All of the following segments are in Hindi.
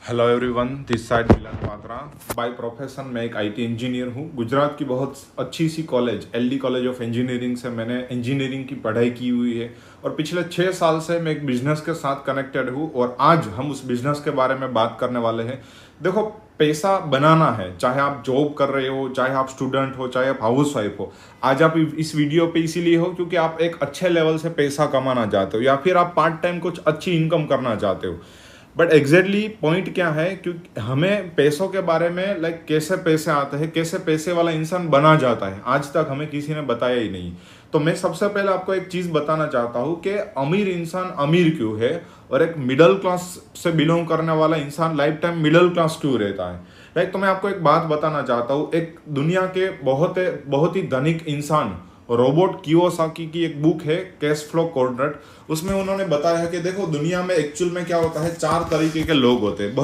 Hello everyone, this side Milan Patra. By profession मैं एक आईटी इंजीनियर हूँ। गुजरात की बहुत अच्छी सी college LD college of engineering से मैंने इंजीनियरिंग की पढ़ाई की हुई है और पिछले 6 साल से मैं एक बिजनेस के साथ कनेक्टेड हूँ और आज हम उस बिजनेस के बारे में बात करने वाले हैं। देखो, पैसा बनाना है, चाहे आप जॉब कर रहे हो, चाहे आप स्टूडेंट हो, चाहे आप हाउस वाइफ हो। आज आप इस वीडियो पे इसीलिए हो क्योंकि आप एक अच्छे लेवल से पैसा कमाना चाहते हो या फिर आप पार्ट टाइम कुछ अच्छी इनकम करना चाहते हो। बट एग्जैक्टली पॉइंट क्या है, क्योंकि हमें पैसों के बारे में कैसे पैसे आते हैं, कैसे पैसे वाला इंसान बना जाता है, आज तक हमें किसी ने बताया ही नहीं। तो मैं सबसे पहले आपको एक चीज़ बताना चाहता हूँ कि अमीर इंसान अमीर क्यों है और एक मिडिल क्लास से बिलोंग करने वाला इंसान लाइफ टाइम मिडिल क्लास क्यों रहता है। लाइक तो मैं आपको एक बात बताना चाहता हूँ। एक दुनिया के बहुत ही धनिक इंसान रोबोट कियोसाकी की एक बुक है कैश फ्लो क्वाड्रेंट। उसमें उन्होंने बताया है कि देखो, दुनिया में एक्चुअल में क्या होता है, 4 तरीके के लोग होते हैं।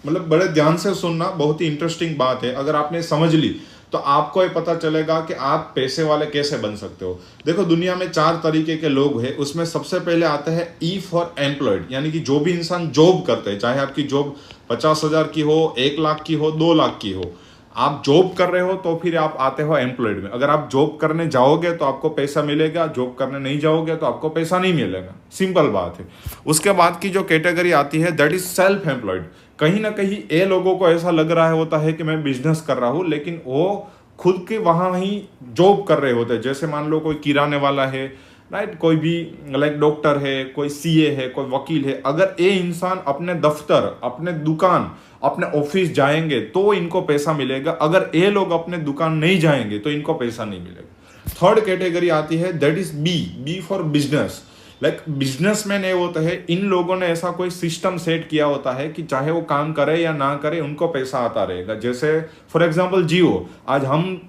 मतलब बड़े ध्यान से सुनना, बहुत ही इंटरेस्टिंग बात है। अगर आपने समझ ली तो आपको ये पता चलेगा कि आप पैसे वाले कैसे बन सकते हो। देखो, दुनिया में 4 तरीके के लोग हैं। उसमें सबसे पहले आते हैं ई फॉर एम्प्लॉयड, यानी कि जो भी इंसान जॉब करते हैं, चाहे आपकी जॉब 50,000 की हो, 1 लाख की हो, 2 लाख की हो, आप जॉब कर रहे हो तो फिर आप आते हो एम्प्लॉयड में। अगर आप जॉब करने जाओगे तो आपको पैसा मिलेगा, जॉब करने नहीं जाओगे तो आपको पैसा नहीं मिलेगा। सिंपल बात है। उसके बाद की जो कैटेगरी आती है दैट इज सेल्फ एम्प्लॉयड। कहीं ना कहीं ये लोगों को ऐसा लग रहा होता है कि मैं बिजनेस कर रहा हूँ, लेकिन वो खुद के वहां ही जॉब कर रहे होते हैं। जैसे मान लो कोई किराने वाला है, राइट, कोई भी लाइक डॉक्टर है, कोई सीए है, कोई वकील है। अगर ये इंसान अपने दफ्तर, अपने दुकान, अपने ऑफिस जाएंगे तो इनको पैसा मिलेगा। अगर ये लोग अपने दुकान नहीं जाएंगे तो इनको पैसा नहीं मिलेगा। थर्ड कैटेगरी आती है that is B for business. Like businessman ये होता है, इन लोगों ने ऐसा कोई सिस्टम सेट किया होता है कि चाहे वो काम करे या ना करे उनको पैसा आता रहेगा। जैसे फॉर एग्जाम्पल जियो। आज हम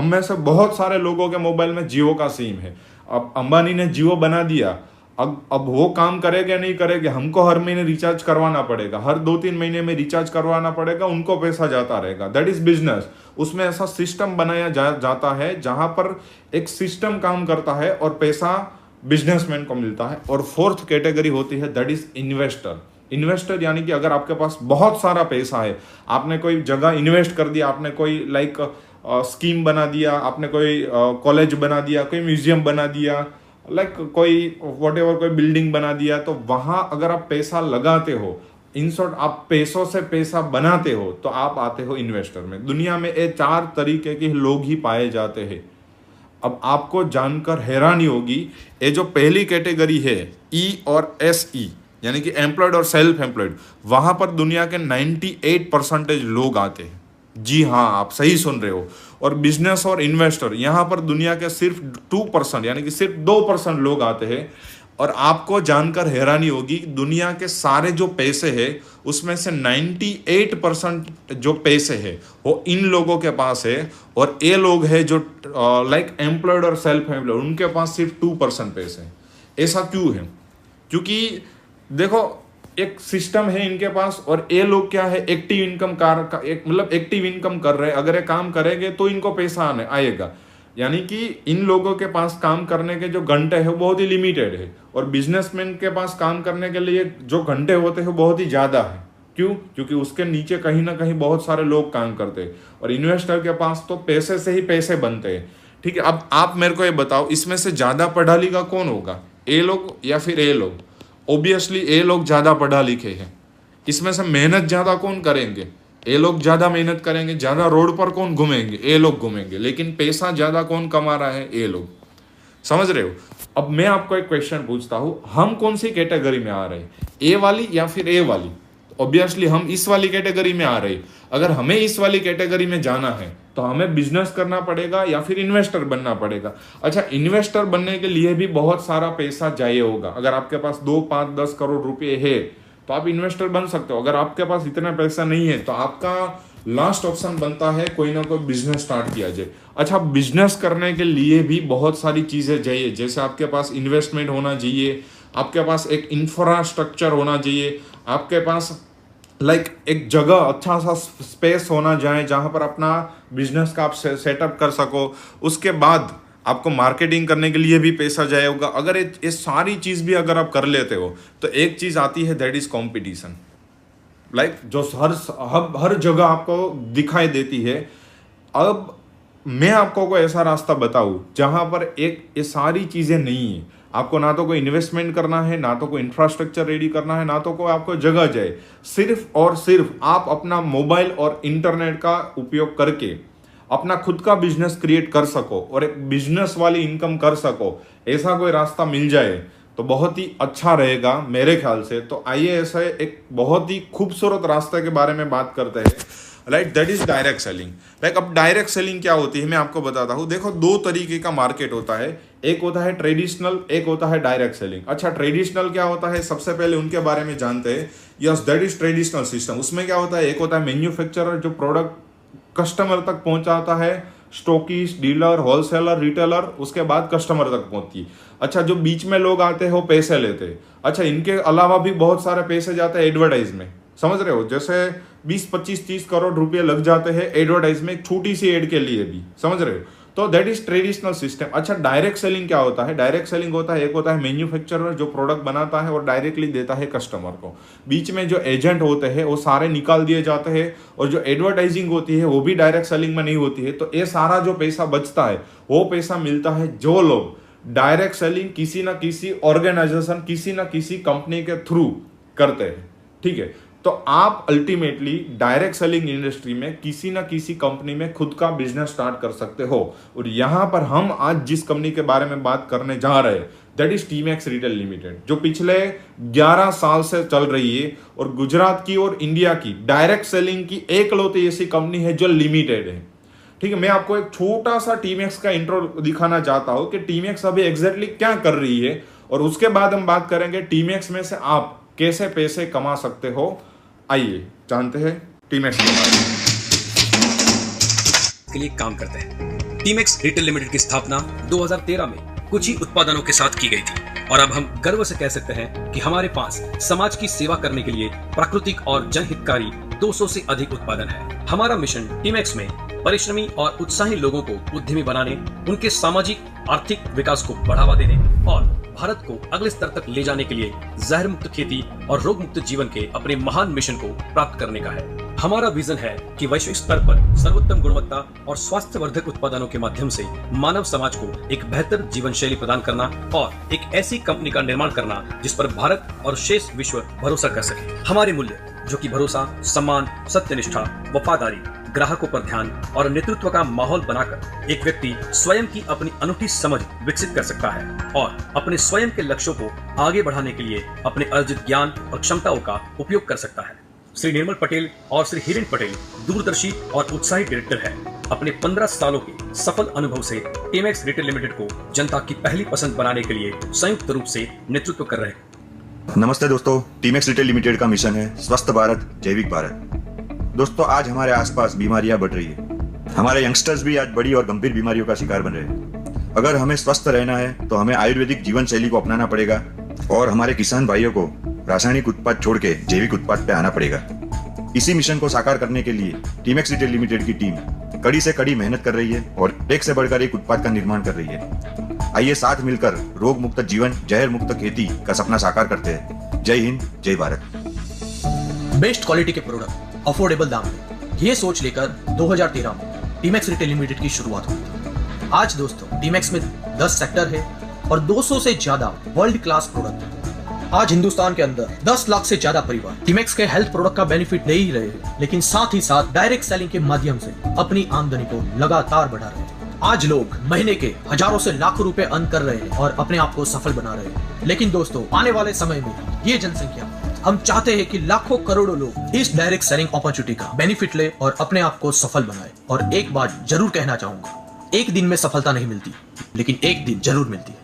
में से बहुत सारे लोगों के मोबाइल में जियो का सिम है। अब अंबानी ने जियो बना दिया। अब वो काम करेगा नहीं करेगा, हमको हर महीने रिचार्ज करवाना पड़ेगा, हर 2-3 महीने में रिचार्ज करवाना पड़ेगा, उनको पैसा जाता रहेगा। That is business. उसमें ऐसा सिस्टम बनाया जाता है जहां पर एक सिस्टम काम करता है और पैसा बिजनेसमैन को मिलता है। और फोर्थ कैटेगरी होती है दैट इज इन्वेस्टर। इन्वेस्टर यानी कि अगर आपके पास बहुत सारा पैसा है, आपने कोई जगह इन्वेस्ट कर दिया, आपने कोई लाइक स्कीम बना दिया, आपने कोई कॉलेज बना दिया, कोई म्यूजियम बना दिया, लाइक कोई वॉटेवर कोई बिल्डिंग बना दिया, तो वहां अगर आप पैसा लगाते हो, इन शॉर्ट आप पैसों से पैसा बनाते हो, तो आप आते हो इन्वेस्टर में। दुनिया में ये 4 तरीके के लोग ही पाए जाते हैं। अब आपको जानकर हैरानी होगी, ये जो पहली कैटेगरी है ई और एस ई, यानी कि एम्प्लॉयड और सेल्फ एम्प्लॉयड, वहां पर दुनिया के 98% लोग आते हैं। जी हाँ, आप सही सुन रहे हो। और बिजनेस और इन्वेस्टर, यहां पर दुनिया के सिर्फ 2%, यानी कि सिर्फ 2% लोग आते हैं। और आपको जानकर हैरानी होगी, दुनिया के सारे जो पैसे हैं उसमें से 98% जो पैसे हैं वो इन लोगों के पास है। और ये लोग हैं जो लाइक एम्प्लॉयड और सेल्फ एम्प्लॉयड, उनके पास सिर्फ 2% पैसे हैं। ऐसा क्यों है? क्योंकि देखो, एक सिस्टम है इनके पास और ये लोग क्या है, एक्टिव इनकम मतलब एक्टिव इनकम कर रहे हैं। अगर ये काम करेंगे तो इनको पैसा आएगा। यानी कि इन लोगों के पास काम करने के जो घंटे हैं बहुत ही लिमिटेड है और बिजनेसमैन के पास काम करने के लिए जो घंटे होते हैं बहुत ही ज्यादा है। क्यों? क्योंकि उसके नीचे कहीं ना कहीं बहुत सारे लोग काम करते हैं। और इन्वेस्टर के पास तो पैसे से ही पैसे बनते हैं। ठीक है, अब आप मेरे को ये बताओ, इसमें से ज्यादा पढ़ा लिखा कौन होगा, ये लोग या फिर ये लोग? ऑब्वियसली ये लोग ज्यादा पढ़ा लिखे हैं। इसमें से मेहनत ज्यादा कौन करेंगे? ये लोग ज्यादा मेहनत करेंगे। ज्यादा रोड पर कौन घूमेंगे? ये लोग घूमेंगे। लेकिन पैसा ज्यादा कौन कमा रहा है? ये लोग। समझ रहे हो? अब मैं आपको एक क्वेश्चन पूछता हूं, हम कौन सी कैटेगरी में आ रहे हैं, ए वाली या फिर ए वाली? ऑब्वियसली हम इस वाली कैटेगरी में आ रहे हैं। अगर हमें इस वाली कैटेगरी में जाना है तो हमें बिजनेस करना पड़ेगा या फिर इन्वेस्टर बनना पड़ेगा। अच्छा, इन्वेस्टर बनने के लिए भी बहुत सारा पैसा चाहिए होगा। अगर आपके पास 2, 5, 10 करोड़ रुपए है तो आप इन्वेस्टर बन सकते हो। अगर आपके पास इतना पैसा नहीं है तो आपका लास्ट ऑप्शन बनता है कोई ना कोई बिजनेस स्टार्ट किया जाए। अच्छा, बिजनेस करने के लिए भी बहुत सारी चीजें चाहिए। जैसे आपके पास इन्वेस्टमेंट होना चाहिए, आपके पास एक इंफ्रास्ट्रक्चर होना चाहिए, आपके पास एक जगह, अच्छा सा स्पेस होना चाहिए जहां पर अपना बिजनेस का आप सेटअप कर सको। उसके बाद आपको मार्केटिंग करने के लिए भी पैसा चाहिए होगा। अगर ये सारी चीज भी अगर आप कर लेते हो तो एक चीज आती है दैट इज कंपटीशन। लाइक जो हर जगह आपको दिखाई देती है। अब मैं आपको कोई ऐसा रास्ता बताऊं जहां पर ये सारी चीजें नहीं है। आपको ना तो कोई इन्वेस्टमेंट करना है, ना तो कोई इंफ्रास्ट्रक्चर रेडी करना है, ना तो कोई आपको जगह जाए। सिर्फ और सिर्फ आप अपना मोबाइल और इंटरनेट का उपयोग करके अपना खुद का बिजनेस क्रिएट कर सको और एक बिजनेस वाली इनकम कर सको, ऐसा कोई रास्ता मिल जाए तो बहुत ही अच्छा रहेगा मेरे ख्याल से। तो आइए ऐसा एक बहुत ही खूबसूरत रास्ते के बारे में बात करते हैं। Right, that is direct selling. Like अब डायरेक्ट सेलिंग क्या होती है मैं आपको बताता हूँ। देखो, दो तरीके का मार्केट होता है, एक होता है ट्रेडिशनल, एक होता है डायरेक्ट सेलिंग। अच्छा, ट्रेडिशनल क्या होता है, सबसे पहले उनके बारे में जानते हैं। Yes, that is traditional system. उसमें क्या होता है, एक होता है मैन्युफैक्चरर जो प्रोडक्ट कस्टमर तक पहुंचाता है, स्टॉकिस्ट, डीलर, होलसेलर, रिटेलर, उसके बाद कस्टमर तक पहुंचती है। अच्छा, जो बीच में लोग आते हैं वो पैसे लेते हैं। अच्छा, इनके अलावा भी बहुत सारे पैसे जाते हैं एडवर्टाइज में, समझ रहे हो, जैसे 20, 25, 30 करोड़ रुपए लग जाते हैं एडवर्टाइज में, एक छोटी सी एड के लिए भी, समझ रहे हो। तो दैट इज ट्रेडिशनल सिस्टम। अच्छा, डायरेक्ट सेलिंग क्या होता है, डायरेक्ट सेलिंग होता है, एक होता है मैन्युफैक्चरर जो प्रोडक्ट बनाता है और डायरेक्टली देता है कस्टमर को। बीच में जो एजेंट होते हैं वो सारे निकाल दिए जाते हैं, और जो एडवर्टाइजिंग होती है वो भी डायरेक्ट सेलिंग में नहीं होती है। तो ये सारा जो पैसा बचता है वो पैसा मिलता है जो लोग डायरेक्ट सेलिंग किसी ना किसी ऑर्गेनाइजेशन, किसी ना किसी कंपनी के थ्रू करते हैं। ठीक है, तो आप अल्टीमेटली डायरेक्ट सेलिंग इंडस्ट्री में किसी ना किसी कंपनी में खुद का बिजनेस स्टार्ट कर सकते हो। और यहां पर हम आज जिस कंपनी के बारे में बात करने जा रहे हैं that is TMAX retail limited, जो पिछले 11 साल से चल रही है और गुजरात की और इंडिया की डायरेक्ट सेलिंग की एकलौती ऐसी कंपनी है जो लिमिटेड है। ठीक है, मैं आपको एक छोटा सा टीमैक्स का इंट्रो दिखाना चाहता हूं कि टीमैक्स अभी एग्जैक्टली क्या कर रही है, और उसके बाद हम बात करेंगे टीमैक्स में से आप कैसे पैसे कमा सकते हो। आइए जानते हैं टीमैक्स के बारे में। के लिए काम करते हैं। टीमैक्स रिटेल लिमिटेड की स्थापना 2013 में कुछ ही उत्पादनों के साथ की गई थी, और अब हम गर्व से कह सकते हैं कि हमारे पास समाज की सेवा करने के लिए प्राकृतिक और जनहितकारी 200 से अधिक उत्पादन है। हमारा मिशन टीमैक्स में परिश्रमी और उत्साही लोगों को उद्यमी बनाने, उनके सामाजिक आर्थिक विकास को बढ़ावा देने और भारत को अगले स्तर तक ले जाने के लिए जहर मुक्त खेती और रोग मुक्त जीवन के अपने महान मिशन को प्राप्त करने का है। हमारा विजन है कि वैश्विक स्तर पर सर्वोत्तम गुणवत्ता और स्वास्थ्यवर्धक उत्पादनों के माध्यम से मानव समाज को एक बेहतर जीवन शैली प्रदान करना और एक ऐसी कंपनी का निर्माण करना जिस पर भारत और शेष विश्व भरोसा कर सके। हमारे मूल्य जो कि भरोसा, सम्मान, सत्यनिष्ठा, वफादारी, ग्राहकों पर ध्यान और नेतृत्व का माहौल बनाकर एक व्यक्ति स्वयं की अपनी अनूठी समझ विकसित कर सकता है और अपने स्वयं के लक्ष्यों को आगे बढ़ाने के लिए अपने अर्जित ज्ञान और क्षमताओं का उपयोग कर सकता है। श्री निर्मल पटेल और श्री हिरेन पटेल दूरदर्शी और उत्साही डायरेक्टर है। अपने 15 सालों के सफल अनुभव से टीमैक्स रिटेल लिमिटेड को जनता की पहली पसंद बनाने के लिए संयुक्त रूप से नेतृत्व कर रहे हैं। नमस्ते दोस्तों, टीमैक्स रिटेल लिमिटेड का मिशन है स्वस्थ भारत, जैविक भारत। दोस्तों, आज हमारे आसपास बीमारियां बढ़ रही है। हमारे यंगस्टर्स भी आज बड़ी और गंभीर बीमारियों का शिकार बन रहे हैं। अगर हमें स्वस्थ रहना है तो हमें आयुर्वेदिक जीवन शैली को अपनाना पड़ेगा और हमारे किसान भाइयों को रासायनिक उत्पाद छोड़ के जैविक उत्पाद पे आना पड़ेगा। इसी मिशन को साकार करने के लिए टीमैक्स रिटेल लिमिटेड की टीम कड़ी से कड़ी मेहनत कर रही है और एक से बढ़कर एक उत्पाद का निर्माण कर रही है। आइए साथ मिलकर रोग मुक्त जीवन, जहर मुक्त खेती का सपना साकार करते हैं। जय हिंद, जय भारत। बेस्ट क्वालिटी के प्रोडक्ट अफोर्डेबल दाम में, ये सोच लेकर 2013 में टीमैक्स रिटेल लिमिटेड की शुरुआत हुई थी। आज दोस्तों टीमैक्स में 10 सेक्टर है और 200 से ज्यादा वर्ल्ड क्लास प्रोडक्ट है। आज हिंदुस्तान के अंदर 10 लाख से ज्यादा परिवार टीमैक्स के हेल्थ प्रोडक्ट का बेनिफिट ले ही रहे हैं, लेकिन साथ ही साथ डायरेक्ट सेलिंग के माध्यम से अपनी आमदनी को लगातार बढ़ा रहे हैं। आज लोग महीने के हजारों से लाखों रुपए अर्न कर रहे हैं और अपने आप को सफल बना रहे हैं। लेकिन दोस्तों, आने वाले समय में ये जनसंख्या, हम चाहते हैं कि लाखों करोड़ों लोग इस डायरेक्ट सेलिंग अपॉर्चुनिटी का बेनिफिट ले और अपने आप को सफल बनाए। और एक बात जरूर कहना चाहूंगा, एक दिन में सफलता नहीं मिलती, लेकिन एक दिन जरूर मिलती है।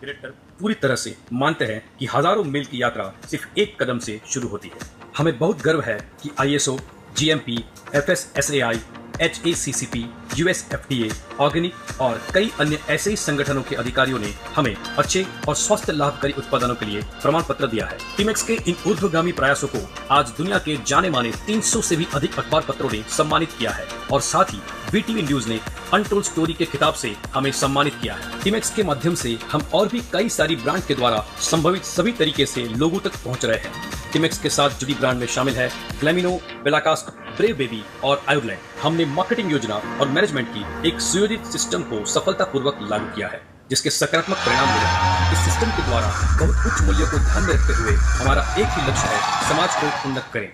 डायरेक्टर पूरी तरह से मानते हैं कि हजारों मील की यात्रा सिर्फ एक कदम से शुरू होती है। हमें बहुत गर्व है कि ISO, GMP, FSSAI, HACCP, US FDA, organic और कई अन्य ऐसे ही संगठनों के अधिकारियों ने हमें अच्छे और स्वस्थ लाभकारी उत्पादनों के लिए प्रमाण पत्र दिया है। टीमेक्स के इन ऊर्ध्वगामी प्रयासों को आज दुनिया के जाने माने 300 से भी अधिक अखबार पत्रों ने सम्मानित किया है और साथ ही वीटीवी न्यूज ने अनटोल्ड स्टोरी के खिताब से हमें सम्मानित किया है। टीमेक्स के माध्यम से हम और भी कई सारी ब्रांड के द्वारा संभवित सभी तरीके से लोगों तक पहुंच रहे हैं। टीमेक्स के साथ जुड़ी ब्रांड में शामिल है ग्लैमिनो, बेलाकास्ट, ब्रेव बेबी और आयुर्लैंड। हमने मार्केटिंग योजना और मैनेजमेंट की एक सुयोजित सिस्टम को सफलतापूर्वक लागू किया है, जिसके सकारात्मक परिणाम मिले हैं। इस सिस्टम के द्वारा बहुत उच्च मूल्यों को ध्यान में रखते हुए हमारा एक ही लक्ष्य है, समाज को उन्नत करें।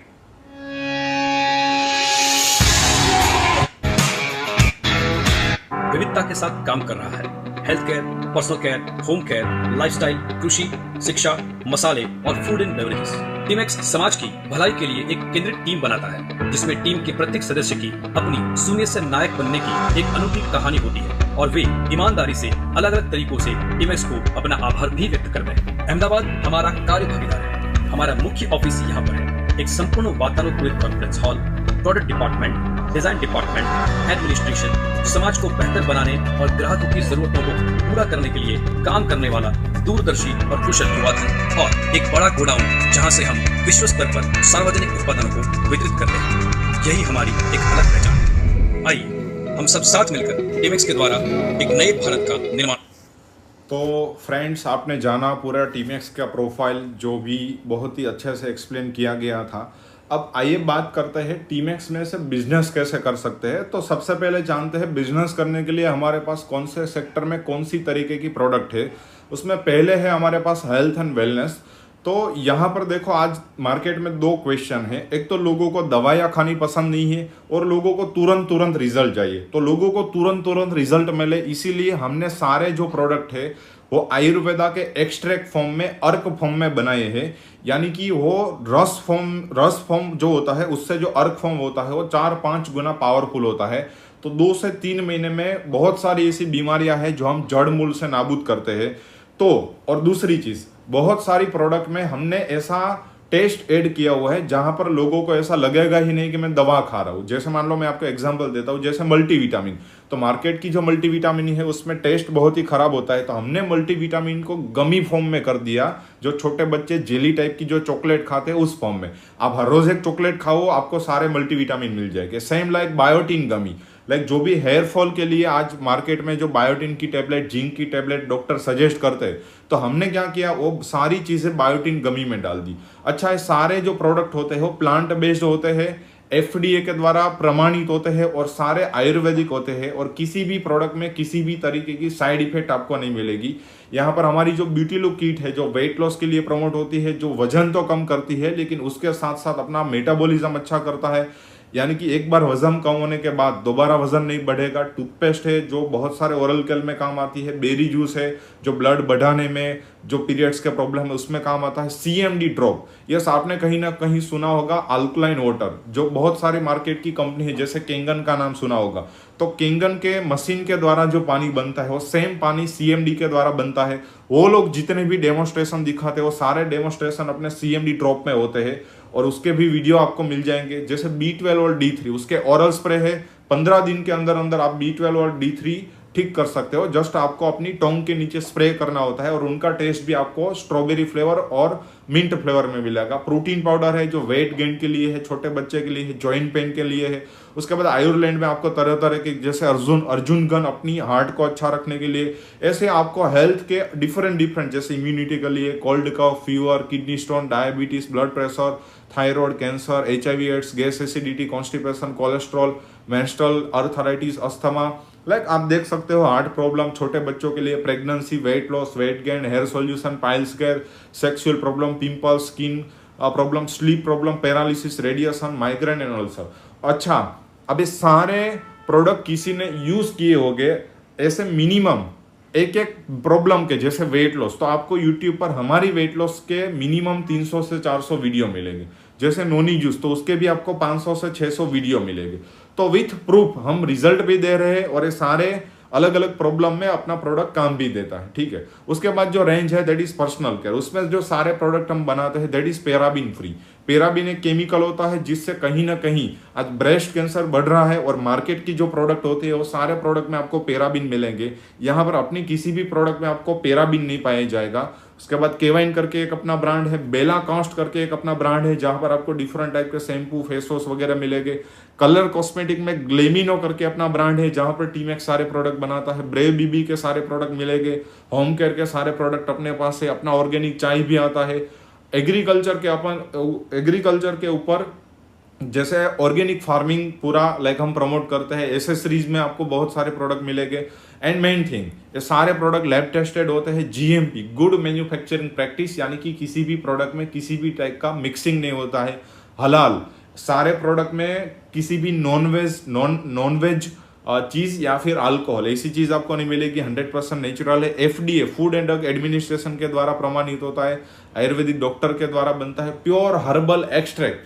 विविधता के साथ काम कर रहा है। Health care, personal care, home care, lifestyle, कृषि, शिक्षा, मसाले और फूड एंड बेवरेजेस। टीमेक्स समाज की भलाई के लिए एक केंद्रित टीम बनाता है, जिसमें टीम के प्रत्येक सदस्य की अपनी शून्य से नायक बनने की एक अनूठी कहानी होती है और वे ईमानदारी से अलग अलग तरीकों से टीमेक्स को अपना आभार भी व्यक्त करते हैं। अहमदाबाद हमारा कार्य भागीदार है। हमारा मुख्य ऑफिस यहाँ पर है। एक संपूर्ण वातानुकूलित conference hall, product department, design department, administration, समाज को बेहतर बनाने और ग्राहकों की जरूरतों को पूरा करने के लिए काम करने वाला दूरदर्शी और कुशल युवा धन और एक बड़ा गोडाउन जहां से हम विश्व स्तर पर सार्वजनिक उत्पादनों को वितरित करते हैं। यही हमारी एक अलग पहचान है। आइए हम सब साथ मिलकर टीमेक्स के द्वारा एक नए भारत का निर्माण। तो फ्रेंड्स, आपने जाना पूरा टीमेक्स का प्रोफाइल, जो भी बहुत ही अच्छे से एक्सप्लेन किया गया था। अब आइए बात करते हैं टीमेक्स में से बिजनेस कैसे कर सकते हैं। तो सबसे पहले जानते हैं बिजनेस करने के लिए हमारे पास कौन से सेक्टर में कौन सी तरीके की प्रोडक्ट है। उसमें पहले है हमारे पास हेल्थ एंड वेलनेस। तो यहाँ पर देखो, आज मार्केट में दो क्वेश्चन है। एक तो लोगों को दवाइयाँ खानी पसंद नहीं है और लोगों को तुरंत रिजल्ट चाहिए। तो लोगों को तुरंत रिजल्ट मिले, इसीलिए हमने सारे जो प्रोडक्ट है वो आयुर्वेदा के एक्सट्रैक्ट फॉर्म में, अर्क फॉर्म में बनाए हैं। यानी कि वो रस फॉर्म जो होता है उससे जो अर्क फॉर्म होता है वो 4-5 गुना पावरफुल होता है। तो 2 से 3 महीने में बहुत सारी ऐसी बीमारियां हैं जो हम जड़ मूल से नाबूद करते हैं। तो और दूसरी चीज, बहुत सारी प्रोडक्ट में हमने ऐसा टेस्ट ऐड किया हुआ है जहां पर लोगों को ऐसा लगेगा ही नहीं कि मैं दवा खा रहा हूं। जैसे मान लो, मैं आपको एग्जांपल देता हूं, जैसे मल्टीविटामिन। तो मार्केट की जो मल्टीविटामिन है उसमें टेस्ट बहुत ही खराब होता है। तो हमने मल्टीविटामिन को गमी फॉर्म में कर दिया, जो छोटे बच्चे जेली टाइप की जो चॉकलेट खाते हैं उस फॉर्म में। आप हर रोज एक चॉकलेट खाओ, आपको सारे मल्टीविटामिन मिल जाएंगे। सेम लाइक बायोटीन गमी, लाइक जो भी हेयर फॉल के लिए आज मार्केट में जो बायोटीन की टेबलेट, जिंक की टेबलेट डॉक्टर सजेस्ट करते हैं, तो हमने क्या किया, वो सारी चीजें बायोटीन गमी में डाल दी। अच्छा, ये सारे जो प्रोडक्ट होते हैं वो प्लांट बेस्ड होते हैं, FDA के द्वारा प्रमाणित होते हैं और सारे आयुर्वेदिक होते हैं और किसी भी प्रोडक्ट में किसी भी तरीके की साइड इफेक्ट आपको नहीं मिलेगी। यहाँ पर हमारी जो ब्यूटी लुक किट है, जो वेट लॉस के लिए प्रमोट होती है, जो वजन तो कम करती है लेकिन उसके साथ साथ अपना मेटाबॉलिज्म अच्छा करता है। यानी कि एक बार वजन कम होने के बाद दोबारा वजन नहीं बढ़ेगा। टूथपेस्ट है जो बहुत सारे ओरल केयर में काम आती है। बेरी जूस है जो ब्लड बढ़ाने में, जो पीरियड्स के प्रॉब्लम है उसमें काम आता है। CMD ड्रॉप, यस आपने कहीं ना कहीं सुना होगा। अल्कलाइन वाटर, जो बहुत सारी मार्केट की कंपनी है, जैसे केंगन का नाम सुना होगा। तो केंगन के मशीन के द्वारा जो पानी बनता है वो सेम पानी CMD के द्वारा बनता है। वो लोग जितने भी डेमोन्स्ट्रेशन दिखाते हैं वो सारे डेमोन्स्ट्रेशन अपने CMD ड्रॉप में होते हैं और उसके भी वीडियो आपको मिल जाएंगे। जैसे B12 और D3 उसके ओरल स्प्रे है। 15 दिन के अंदर अंदर आप B12 और D3 ठीक कर सकते हो। जस्ट आपको अपनी टोंग के नीचे स्प्रे करना होता है और उनका टेस्ट भी आपको स्ट्रॉबेरी फ्लेवर और मिंट फ्लेवर में मिलेगा। प्रोटीन पाउडर है जो वेट गेन के लिए है, छोटे बच्चे के लिए है, जॉइंट पेन के लिए है। उसके बाद आयुर्लैंड में आपको तरह तरह के, जैसे अर्जुन गन अपनी हार्ट को अच्छा रखने के लिए, ऐसे आपको हेल्थ के डिफरेंट जैसे इम्यूनिटी के लिए, cold cough, fever, kidney stone, diabetes, blood pressure, thyroid, cancer, HIV AIDS, gas acidity, constipation, cholesterol, menstrual arthritis, asthma, like आप देख सकते हो हार्ट प्रॉब्लम, छोटे बच्चों के लिए pregnancy, weight loss, weight gain, hair solution, piles care, sexual problem, pimples, skin problem, sleep problem, paralysis, radiation, migraine and ulcer. अच्छा, अब ये सारे प्रोडक्ट किसी ने यूज किए होंगे ऐसे मिनिमम एक प्रॉब्लम के, जैसे वेट लॉस, तो आपको यूट्यूब पर हमारी वेट लॉस के मिनिमम 300 से 400 वीडियो मिलेंगे। जैसे नोनी जूस, तो उसके भी आपको 500 से 600 वीडियो मिलेंगे। तो विथ प्रूफ हम रिजल्ट भी दे रहे हैं और ये सारे अलग अलग प्रॉब्लम में अपना प्रोडक्ट काम भी देता है। ठीक है, उसके बाद जो रेंज है दैट इज पर्सनल केयर। उसमें जो सारे प्रोडक्ट हम बनाते हैं that is paraben free. Paraben एक केमिकल होता है जिससे कहीं ना कहीं आज ब्रेस्ट कैंसर बढ़ रहा है और मार्केट की जो प्रोडक्ट होती है वो सारे प्रोडक्ट में आपको पेराबिन मिलेंगे। यहाँ पर अपनी किसी भी प्रोडक्ट में आपको पेराबिन नहीं पाया जाएगा। उसके बाद केवाइन करके एक अपना ब्रांड है, बेला कास्ट करके एक अपना ब्रांड है जहां पर आपको डिफरेंट टाइप के शैम्पू, फेस वॉश वगैरह मिलेंगे। कलर कॉस्मेटिक में ग्लेमिनो करके अपना ब्रांड है जहां पर टीमैक्स सारे प्रोडक्ट बनाता है। ब्रेव बीबी के सारे प्रोडक्ट मिलेंगे। होम केयर के सारे प्रोडक्ट अपने पास है। अपना ऑर्गेनिक चाय भी आता है। एग्रीकल्चर के ऊपर जैसे ऑर्गेनिक फार्मिंग पूरा लाइक हम प्रमोट करते हैं। एसेसरीज में आपको बहुत सारे प्रोडक्ट मिलेंगे। एंड मेन थिंग, ये सारे प्रोडक्ट लैब टेस्टेड होते हैं। जीएमपी, गुड मैन्युफैक्चरिंग प्रैक्टिस, यानी कि किसी भी प्रोडक्ट में किसी भी टाइप का मिक्सिंग नहीं होता है। हलाल, सारे प्रोडक्ट में किसी भी नॉन वेज चीज या फिर अल्कोहल ऐसी चीज आपको नहीं मिलेगी। 100% नेचुरल है। FDA, food and drug administration के द्वारा प्रमाणित होता है। आयुर्वेदिक डॉक्टर के द्वारा बनता है। प्योर हर्बल एक्सट्रैक्ट,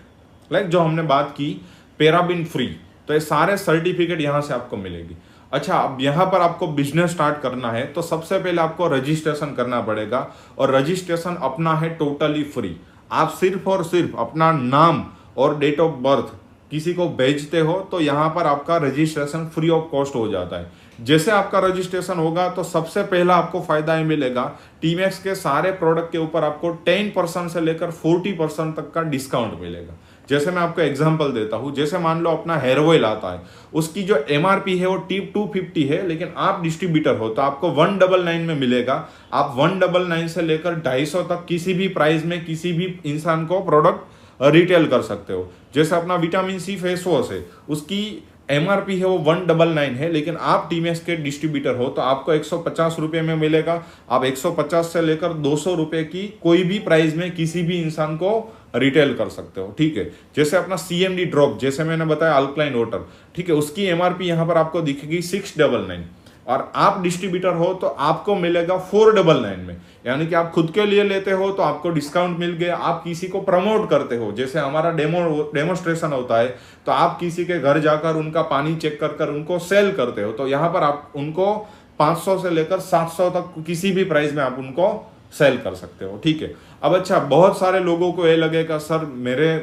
लाइक जो हमने बात की, पेराबिन फ्री, तो ये सारे सर्टिफिकेट यहाँ से आपको मिलेगी। अच्छा, अब यहाँ पर आपको बिजनेस स्टार्ट करना है तो सबसे पहले आपको रजिस्ट्रेशन करना पड़ेगा और रजिस्ट्रेशन अपना है टोटली फ्री। आप सिर्फ और सिर्फ अपना नाम और डेट ऑफ बर्थ किसी को भेजते हो तो यहाँ पर आपका रजिस्ट्रेशन फ्री ऑफ कॉस्ट हो जाता है। जैसे आपका रजिस्ट्रेशन होगा तो सबसे पहला आपको फायदा ये मिलेगा, टीमैक्स के सारे प्रोडक्ट के ऊपर आपको 10% से लेकर 40% तक का डिस्काउंट मिलेगा। जैसे मैं आपको एग्जांपल देता हूं, जैसे मान लो अपना हेयर ऑयल आता है, उसकी जो एमआरपी है वो 250 है, लेकिन आप डिस्ट्रीब्यूटर हो तो आपको 199 में मिलेगा। आप 199 से लेकर 250 तक किसी भी प्राइस में किसी भी इंसान को प्रोडक्ट रिटेल कर सकते हो। जैसे अपना विटामिन सी फेस वॉश है, उसकी एमआरपी है वो 199 है, लेकिन आप टीमैक्स के डिस्ट्रीब्यूटर हो तो आपको 150 रुपये में मिलेगा। आप 150 से लेकर 200 रुपये की कोई भी प्राइस में किसी भी इंसान को रिटेल कर सकते हो। ठीक है, जैसे अपना CMD ड्रॉप, जैसे मैंने बताया अल्कलाइन वाटर, ठीक है, उसकी एमआरपी यहाँ पर आपको दिखेगी 699 और आप डिस्ट्रीब्यूटर हो तो आपको मिलेगा 499 में। यानी कि आप खुद के लिए लेते हो तो आपको डिस्काउंट मिल गया। आप किसी को प्रमोट करते हो, जैसे हमारा डेमोस्ट्रेशन होता है तो आप किसी के घर जाकर उनका पानी चेक कर उनको सेल करते हो तो यहाँ पर आप उनको 500 से लेकर 700 तक किसी भी प्राइस में आप उनको सेल कर सकते हो। ठीक है, अब अच्छा, बहुत सारे लोगों को ये लगेगा सर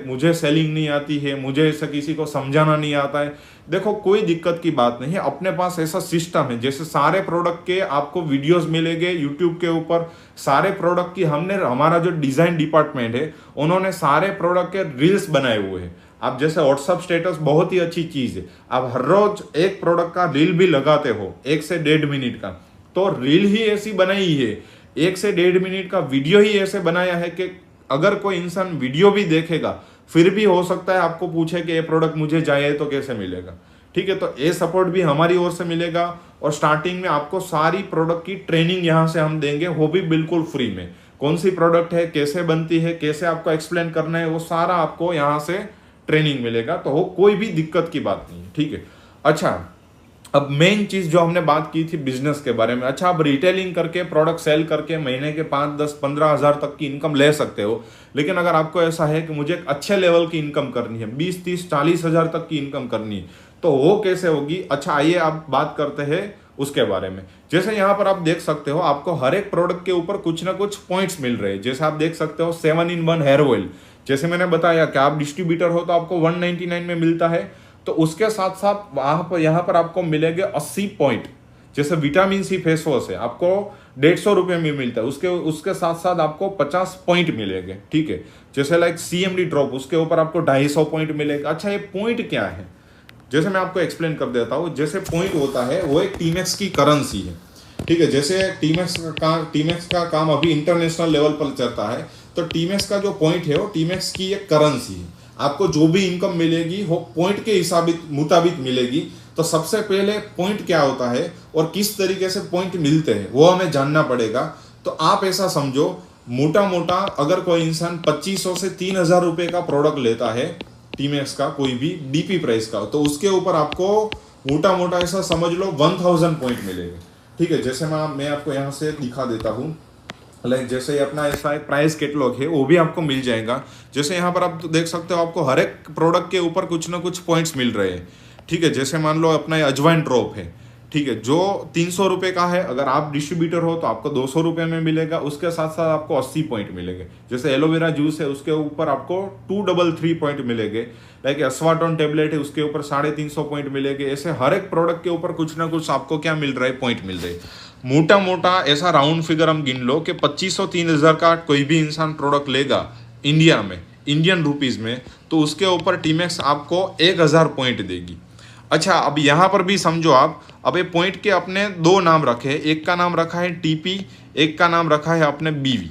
मुझे सेलिंग नहीं आती है, मुझे ऐसा किसी को समझाना नहीं आता है। देखो, कोई दिक्कत की बात नहीं है। अपने पास ऐसा सिस्टम है, जैसे सारे प्रोडक्ट के आपको वीडियोस मिलेंगे यूट्यूब के ऊपर। सारे प्रोडक्ट की हमारा जो डिजाइन डिपार्टमेंट है उन्होंने सारे प्रोडक्ट के रील्स बनाए हुए हैं। आप जैसे व्हाट्सअप स्टेटस बहुत ही अच्छी चीज है, आप हर रोज एक प्रोडक्ट का रील भी लगाते हो 1 से 1.5 मिनट का, तो रील ही ऐसी बनाई है, 1 से 1.5 मिनट का वीडियो ही ऐसे बनाया है कि अगर कोई इंसान वीडियो भी देखेगा फिर भी हो सकता है आपको पूछे कि ये प्रोडक्ट मुझे चाहिए तो कैसे मिलेगा। ठीक है, तो ये सपोर्ट भी हमारी ओर से मिलेगा और स्टार्टिंग में आपको सारी प्रोडक्ट की ट्रेनिंग यहाँ से हम देंगे, वो भी बिल्कुल फ्री में। कौन सी प्रोडक्ट है, कैसे बनती है, कैसे आपको एक्सप्लेन करना है, वो सारा आपको यहाँ से ट्रेनिंग मिलेगा, तो वो कोई भी दिक्कत की बात नहीं है। ठीक है, अच्छा, अब मेन चीज जो हमने बात की थी बिजनेस के बारे में। अच्छा, आप रिटेलिंग करके प्रोडक्ट सेल करके महीने के 5, 10, 15 हज़ार तक की इनकम ले सकते हो, लेकिन अगर आपको ऐसा है कि मुझे एक अच्छे लेवल की इनकम करनी है, 20, 30, 40 हज़ार तक की इनकम करनी है, तो वो कैसे होगी। अच्छा, आइए आप बात करते हैं उसके बारे में। जैसे यहाँ पर आप देख सकते हो, आपको हर एक प्रोडक्ट के ऊपर कुछ ना कुछ पॉइंट्स मिल रहे हैं। जैसे आप देख सकते हो 7-in-1 हेयर ऑयल, जैसे मैंने बताया कि आप डिस्ट्रीब्यूटर हो तो आपको 199 में मिलता है, तो उसके साथ साथ यहाँ पर आपको मिलेंगे 80 पॉइंट। जैसे विटामिन सी फेस वॉश है, आपको 150 रुपये में मिलता है, उसके साथ साथ आपको 50 पॉइंट मिलेंगे। ठीक है, जैसे लाइक CMD ड्रॉप, उसके ऊपर आपको 250 पॉइंट मिलेगा। अच्छा, ये पॉइंट क्या है, जैसे मैं आपको एक्सप्लेन कर देता हूँ। जैसे पॉइंट होता है वो एक टीमैक्स की करेंसी है। ठीक है, जैसे टीमैक्स का काम अभी इंटरनेशनल लेवल पर चलता है, तो टीमैक्स का जो पॉइंट है वो टीमैक्स की एक करेंसी है। आपको जो भी इनकम मिलेगी वो पॉइंट के मुताबिक मिलेगी। तो सबसे पहले पॉइंट क्या होता है और किस तरीके से पॉइंट मिलते हैं वो हमें जानना पड़ेगा। तो आप ऐसा समझो, मोटा अगर कोई इंसान 2500 से 3000 रुपये का प्रोडक्ट लेता है टीमैक्स का, कोई भी DP प्राइस का, तो उसके ऊपर आपको मोटा ऐसा समझ लो 1000 पॉइंट मिलेंगे। ठीक है, जैसे मैं आपको यहाँ से दिखा देता हूँ, लाइक जैसे अपना ऐसा एक प्राइस कैटलॉग है वो भी आपको मिल जाएगा। जैसे यहाँ पर आप देख सकते हो, आपको हर एक प्रोडक्ट के ऊपर कुछ ना कुछ पॉइंट्स मिल रहे हैं। ठीक है, जैसे मान लो अपना अजवाइन ड्रॉप है, ठीक है, जो 300 रुपये का है, अगर आप डिस्ट्रीब्यूटर हो तो आपको 200 रुपये में मिलेगा। उसके साथ साथ आपको 80 पॉइंट मिलेंगे। जैसे एलोवेरा जूस है उसके ऊपर आपको 233 पॉइंट मिलेंगे। लाइक अस्वाटोन टेबलेट है उसके ऊपर 350 पॉइंट मिलेंगे। ऐसे हर एक प्रोडक्ट के ऊपर कुछ ना कुछ आपको क्या मिल रहा है, पॉइंट मिल रहे हैं। मोटा मोटा ऐसा राउंड फिगर हम गिन लो कि 2500-3000 का कोई भी इंसान प्रोडक्ट लेगा इंडिया में, इंडियन रुपीज में, तो उसके ऊपर टीमैक्स आपको 1000 पॉइंट देगी। अच्छा, अब यहाँ पर भी समझो आप, अब ये पॉइंट के अपने दो नाम रखे हैं। एक का नाम रखा है टीपी, एक का नाम रखा है अपने बीवी।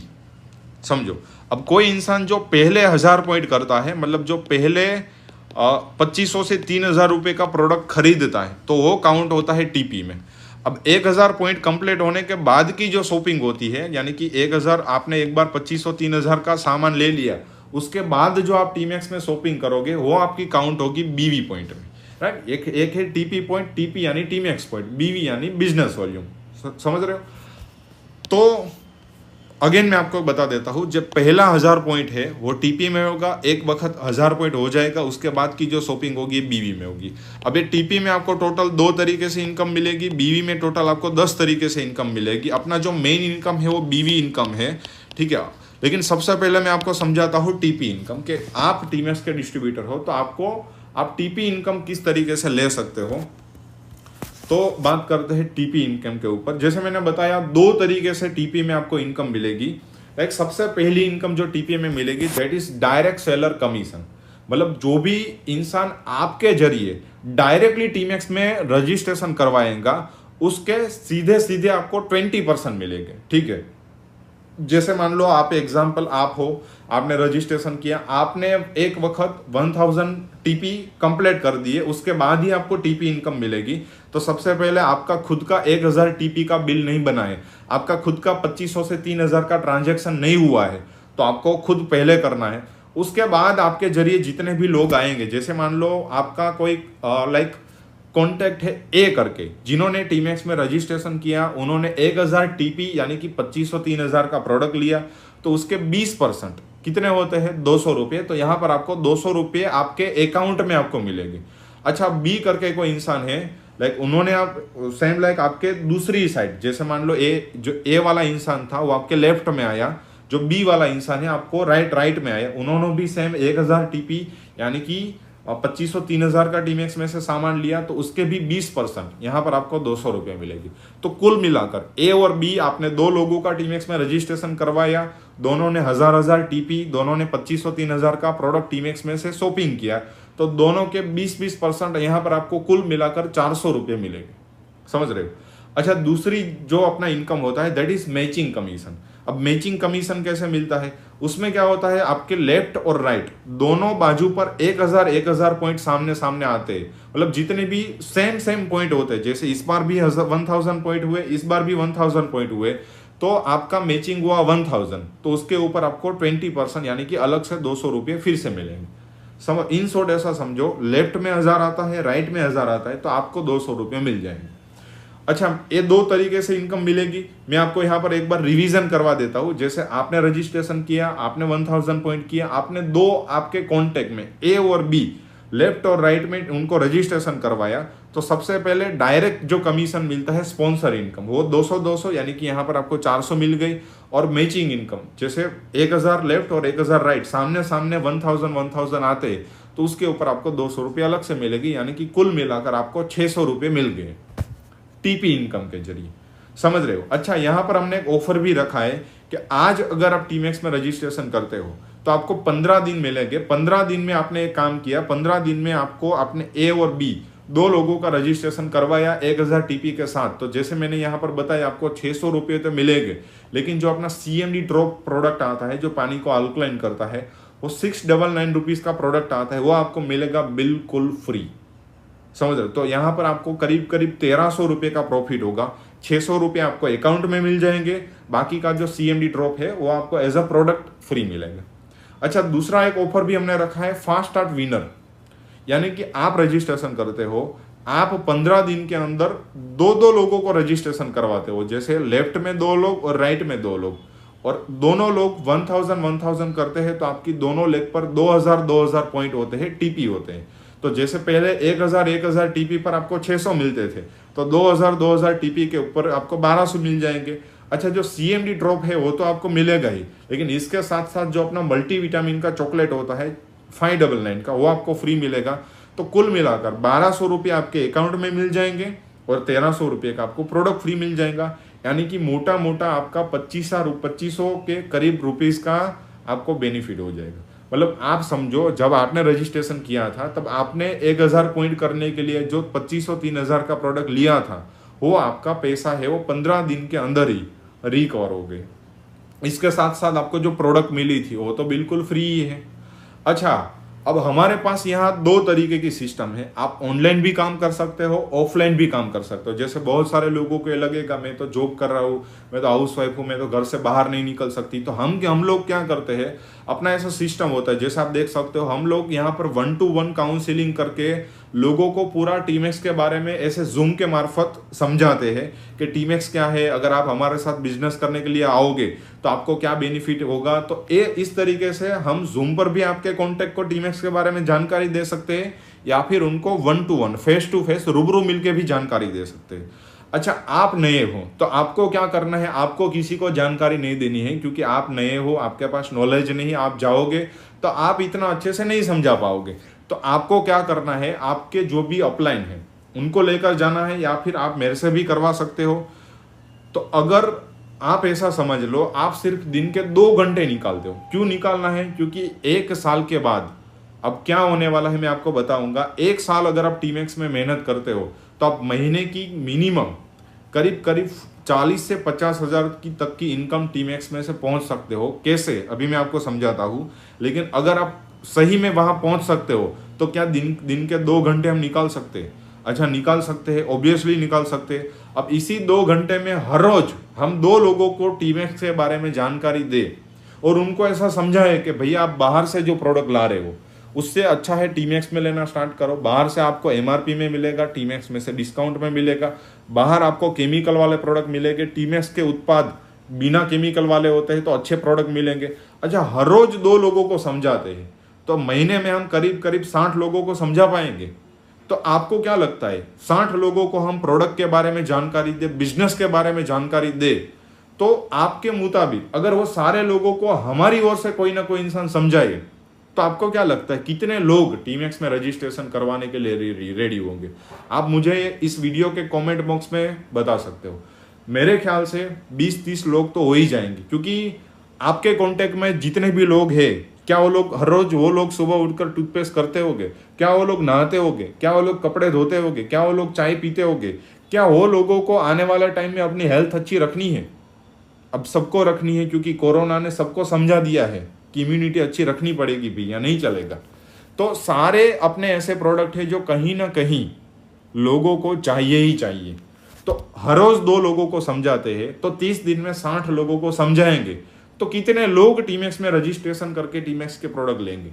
समझो, अब कोई इंसान जो पहले 1000 पॉइंट करता है, मतलब जो पहले 2500 से 3000 रुपये का प्रोडक्ट खरीदता है, तो वो काउंट होता है टीपी में। अब 1000 पॉइंट कंप्लीट होने के बाद की जो शॉपिंग होती है, यानी कि 1000 आपने एक बार 2500-3000 का सामान ले लिया, उसके बाद जो आप टीमैक्स में शॉपिंग करोगे वो आपकी काउंट होगी बीवी पॉइंट में, राइट। एक है टीपी पॉइंट, टीपी यानी टीमैक्स पॉइंट, बीवी यानी बिजनेस वॉल्यूम। समझ रहे हो? तो अगेन मैं आपको बता देता हूँ, जब पहला 1000 पॉइंट है वो टीपी में होगा, एक वक्त 1000 पॉइंट हो जाएगा, उसके बाद की जो शॉपिंग होगी बीवी में होगी। अब ये टीपी में आपको टोटल 2 तरीके से इनकम मिलेगी, बीवी में टोटल आपको 10 तरीके से इनकम मिलेगी। अपना जो मेन इनकम है वो बीवी इनकम है, ठीक है। लेकिन सबसे पहले मैं आपको समझाता हूँ टीपी इनकम, कि आप टीमैक्स के डिस्ट्रीब्यूटर हो तो आप टीपी इनकम किस तरीके से ले सकते हो। तो बात करते हैं टीपी इनकम के ऊपर। जैसे मैंने बताया 2 तरीके से टीपी में आपको इनकम मिलेगी। लाइक सबसे पहली इनकम जो टीपी में मिलेगी that is direct seller commission. मतलब जो भी इंसान आपके जरिए डायरेक्टली टीमैक्स में रजिस्ट्रेशन करवाएगा उसके सीधे सीधे आपको 20% मिलेंगे, ठीक है। जैसे मान लो आप एग्जाम्पल आप हो, आपने रजिस्ट्रेशन किया, आपने एक वक्त 1000 टीपी कंप्लीट कर दिए, उसके बाद ही आपको टीपी इनकम मिलेगी। तो सबसे पहले आपका खुद का 1000 टीपी का बिल नहीं बनाए, आपका खुद का 2500 से 3000 का ट्रांजैक्शन नहीं हुआ है, तो आपको खुद पहले करना है। उसके बाद आपके जरिए जितने भी लोग आएंगे, जैसे मान लो आपका कोई लाइक कॉन्टैक्ट है ए करके, जिन्होंने टीमैक्स में रजिस्ट्रेशन किया, उन्होंने 1000 टीपी यानी कि 2500-3000 का प्रोडक्ट लिया, तो उसके 20% कितने होते हैं, 200 रुपये। तो यहाँ पर आपको 200 रुपये आपके अकाउंट में आपको मिलेंगे। अच्छा, बी करके कोई इंसान है, लाइक उन्होंने आप सेम लाइक आपके दूसरी साइड, जैसे मान लो ए, जो ए वाला इंसान था वो आपके लेफ्ट में आया, जो बी वाला इंसान है आपको राइट में आया, उन्होंने भी सेम 1000 टीपी यानी कि 2500-3000 का टीमैक्स में से सामान लिया, तो उसके भी 20% यहाँ पर आपको 200 रुपये मिलेगी। तो कुल मिलाकर ए और बी आपने 2 लोगों का टीमैक्स में रजिस्ट्रेशन करवाया, दोनों ने 1000 टीपी, दोनों ने 2500-3000 का प्रोडक्ट टीमैक्स में से शॉपिंग किया, तो दोनों के 20% यहाँ पर आपको कुल मिलाकर 400 रुपये मिलेंगे। समझ रहे हो? अच्छा, दूसरी जो अपना इनकम होता है दैट इज मैचिंग कमीशन। अब मैचिंग कमीशन कैसे मिलता है, उसमें क्या होता है, आपके लेफ्ट और राइट दोनों बाजू पर 1000 पॉइंट सामने सामने आते हैं। मतलब जितने भी सेम पॉइंट होते हैं, जैसे इस बार भी 1000 पॉइंट हुए, इस बार भी 1000 पॉइंट हुए, तो आपका मैचिंग हुआ 1000, तो उसके ऊपर आपको 20% यानी कि अलग से 200 रुपये फिर से मिलेंगे। समझ, इन शॉर्ट ऐसा समझो, लेफ्ट में 1000 आता है, राइट में 1000 आता है, तो आपको 200 रुपये मिल जाएंगे। अच्छा, ये 2 तरीके से इनकम मिलेगी। मैं आपको यहाँ पर एक बार रिवीजन करवा देता हूँ। जैसे आपने रजिस्ट्रेशन किया, आपने 1000 पॉइंट किया, आपने 2 आपके कॉन्टेक्ट में ए और बी लेफ्ट और राइट में उनको रजिस्ट्रेशन करवाया, तो सबसे पहले डायरेक्ट जो कमीशन मिलता है स्पॉन्सर इनकम, वो 200 यानी कि यहाँ पर आपको 400 मिल गई। और मैचिंग इनकम, जैसे 1000 लेफ्ट और 1000 राइट सामने सामने 1000 आते, तो उसके ऊपर आपको 200 रुपये अलग से मिलेगी, यानी कि कुल मिलाकर आपको 600 रुपये मिल गए टीपी इनकम के जरिए। समझ रहे हो? अच्छा, यहां पर हमने एक ऑफर भी रखा है कि आज अगर आप टीमैक्स में रजिस्ट्रेशन करते हो तो आपको 15 दिन मिलेंगे। 15 दिन में आपने एक काम किया, 15 दिन में आपको आपने ए और बी 2 लोगों का रजिस्ट्रेशन करवाया 1000 टीपी के साथ, तो जैसे मैंने यहां पर बताया आपको 600 रुपये तो मिलेंगे। लेकिन जो अपना CMD ड्रॉप प्रोडक्ट आता है, जो पानी को अल्कलाइन करता है, वो 699 रुपीज का प्रोडक्ट आता है, वो आपको मिलेगा बिल्कुल फ्री। समझ रहे? तो यहाँ पर आपको करीब 1300 रुपये का प्रॉफिट होगा। 600 रुपये आपको अकाउंट में मिल जाएंगे, बाकी का जो CMD ड्रॉप है वो आपको एज अ प्रोडक्ट फ्री मिलेगा। अच्छा, दूसरा एक ऑफर भी हमने रखा है फास्ट स्टार्ट विनर, यानी कि आप रजिस्ट्रेशन करते हो, आप 15 दिन के अंदर 2 लोगों को रजिस्ट्रेशन करवाते हो, जैसे लेफ्ट में 2 लोग और राइट में 2 लोग, और दोनों लोग 1000 करते हैं, तो आपकी दोनों लेग पर 2000 पॉइंट होते हैं, टीपी होते हैं। तो जैसे पहले 1000 टीपी पर आपको 600 मिलते थे, तो 2000 टीपी के ऊपर आपको 1200 मिल जाएंगे। अच्छा, जो CMD ड्रॉप है वो तो आपको मिलेगा ही, लेकिन इसके साथ साथ जो अपना मल्टीविटामिन का चॉकलेट होता है 599 का, वो आपको फ्री मिलेगा। तो कुल मिलाकर 1200 रुपये आपके अकाउंट में मिल जाएंगे और 1300 रुपये का आपको प्रोडक्ट फ्री मिल जाएगा। यानी कि मोटा मोटा आपका 2500 के करीब रुपीस का आपको बेनिफिट हो जाएगा। मतलब आप समझो, जब आपने रजिस्ट्रेशन किया था तब आपने 1000 पॉइंट करने के लिए जो 2500-3000 का प्रोडक्ट लिया था, वो आपका पैसा है वो 15 दिन के अंदर ही रिकवर हो गए। इसके साथ साथ आपको जो प्रोडक्ट मिली थी वो तो बिल्कुल फ्री ही है। अच्छा, अब हमारे पास यहाँ 2 तरीके की सिस्टम है। आप ऑनलाइन भी काम कर सकते हो, ऑफलाइन भी काम कर सकते हो। जैसे बहुत सारे लोगों को ये लगेगा मैं तो जॉब कर रहा हूँ, मैं तो हाउस वाइफ हूँ, मैं तो घर से बाहर नहीं निकल सकती। तो हम लोग क्या करते हैं, अपना ऐसा सिस्टम होता है, जैसे आप देख सकते हो हम लोग यहाँ पर 1-to-1 काउंसिलिंग करके लोगों को पूरा टीमैक्स के बारे में ऐसे जूम के मार्फत समझाते हैं कि टीमैक्स क्या है, अगर आप हमारे साथ बिजनेस करने के लिए आओगे तो आपको क्या बेनिफिट होगा। तो ये इस तरीके से हम जूम पर भी आपके कॉन्टेक्ट को टीमैक्स के बारे में जानकारी दे सकते हैं, या फिर उनको 1-to-1 फेस टू फेस रूबरू मिलकर भी जानकारी दे सकते हैं। अच्छा, आप नए हो तो आपको क्या करना है, आपको किसी को जानकारी नहीं देनी है, क्योंकि आप नए हो, आपके पास नॉलेज नहीं, आप जाओगे तो आप इतना अच्छे से नहीं समझा पाओगे। तो आपको क्या करना है, आपके जो भी अपलाइन है उनको लेकर जाना है, या फिर आप मेरे से भी करवा सकते हो। तो अगर आप ऐसा समझ लो, आप सिर्फ दिन के 2 घंटे निकालते हो। क्यों निकालना है, क्योंकि 1 साल के बाद अब क्या होने वाला है मैं आपको बताऊंगा। 1 साल अगर आप टीमैक्स में मेहनत करते हो तो आप महीने की मिनिमम करीब 40 से 50 हज़ार की तक की इनकम टीमैक्स में से पहुंच सकते हो। कैसे, अभी मैं आपको समझाता हूं। लेकिन अगर आप सही में वहां पहुंच सकते हो तो क्या दिन के 2 घंटे हम निकाल सकते हैं? अच्छा, निकाल सकते हैं, ऑब्वियसली निकाल सकते हैं। अब इसी 2 घंटे में हर रोज हम 2 लोगों को टीमैक्स के बारे में जानकारी दे और उनको ऐसा समझाए कि भैया आप बाहर से जो प्रोडक्ट ला रहे हो उससे अच्छा है टीमैक्स में लेना स्टार्ट करो। बाहर से आपको MRP में मिलेगा, टीमैक्स में से डिस्काउंट में मिलेगा। बाहर आपको केमिकल वाले प्रोडक्ट मिलेंगे, टीमैक्स के उत्पाद बिना केमिकल वाले होते हैं तो अच्छे प्रोडक्ट मिलेंगे। अच्छा, हर रोज 2 लोगों को समझाते हैं तो महीने में हम करीब 60 लोगों को समझा पाएंगे। तो आपको क्या लगता है, 60 लोगों को हम प्रोडक्ट के बारे में जानकारी दे, बिजनेस के बारे में जानकारी दे, तो आपके मुताबिक अगर वो सारे लोगों को हमारी ओर से कोई ना कोई इंसान समझाए तो आपको क्या लगता है कितने लोग टीमैक्स में रजिस्ट्रेशन करवाने के लिए रेडी होंगे? आप मुझे इस वीडियो के कमेंट बॉक्स में बता सकते हो। मेरे ख्याल से 20-30 लोग तो हो ही जाएंगे, क्योंकि आपके कांटेक्ट में जितने भी लोग हैं, क्या वो लोग हर रोज वो लोग सुबह उठकर टूथपेस्ट करते होंगे? क्या वो लोग नहाते होंगे? क्या वो लोग कपड़े धोते होंगे? क्या वो लोग चाय पीते होंगे? क्या वो लोगों को आने वाले टाइम में अपनी हेल्थ अच्छी रखनी है? अब सबको रखनी है, क्योंकि कोरोना ने सबको समझा दिया है कि इम्यूनिटी अच्छी रखनी पड़ेगी भी, या नहीं चलेगा। तो सारे अपने ऐसे प्रोडक्ट है जो कहीं ना कहीं लोगों को चाहिए ही चाहिए। तो हर रोज 2 लोगों को समझाते हैं तो 30 दिन में 60 लोगों को समझाएंगे तो कितने लोग टीमैक्स में रजिस्ट्रेशन करके टीमैक्स के प्रोडक्ट लेंगे?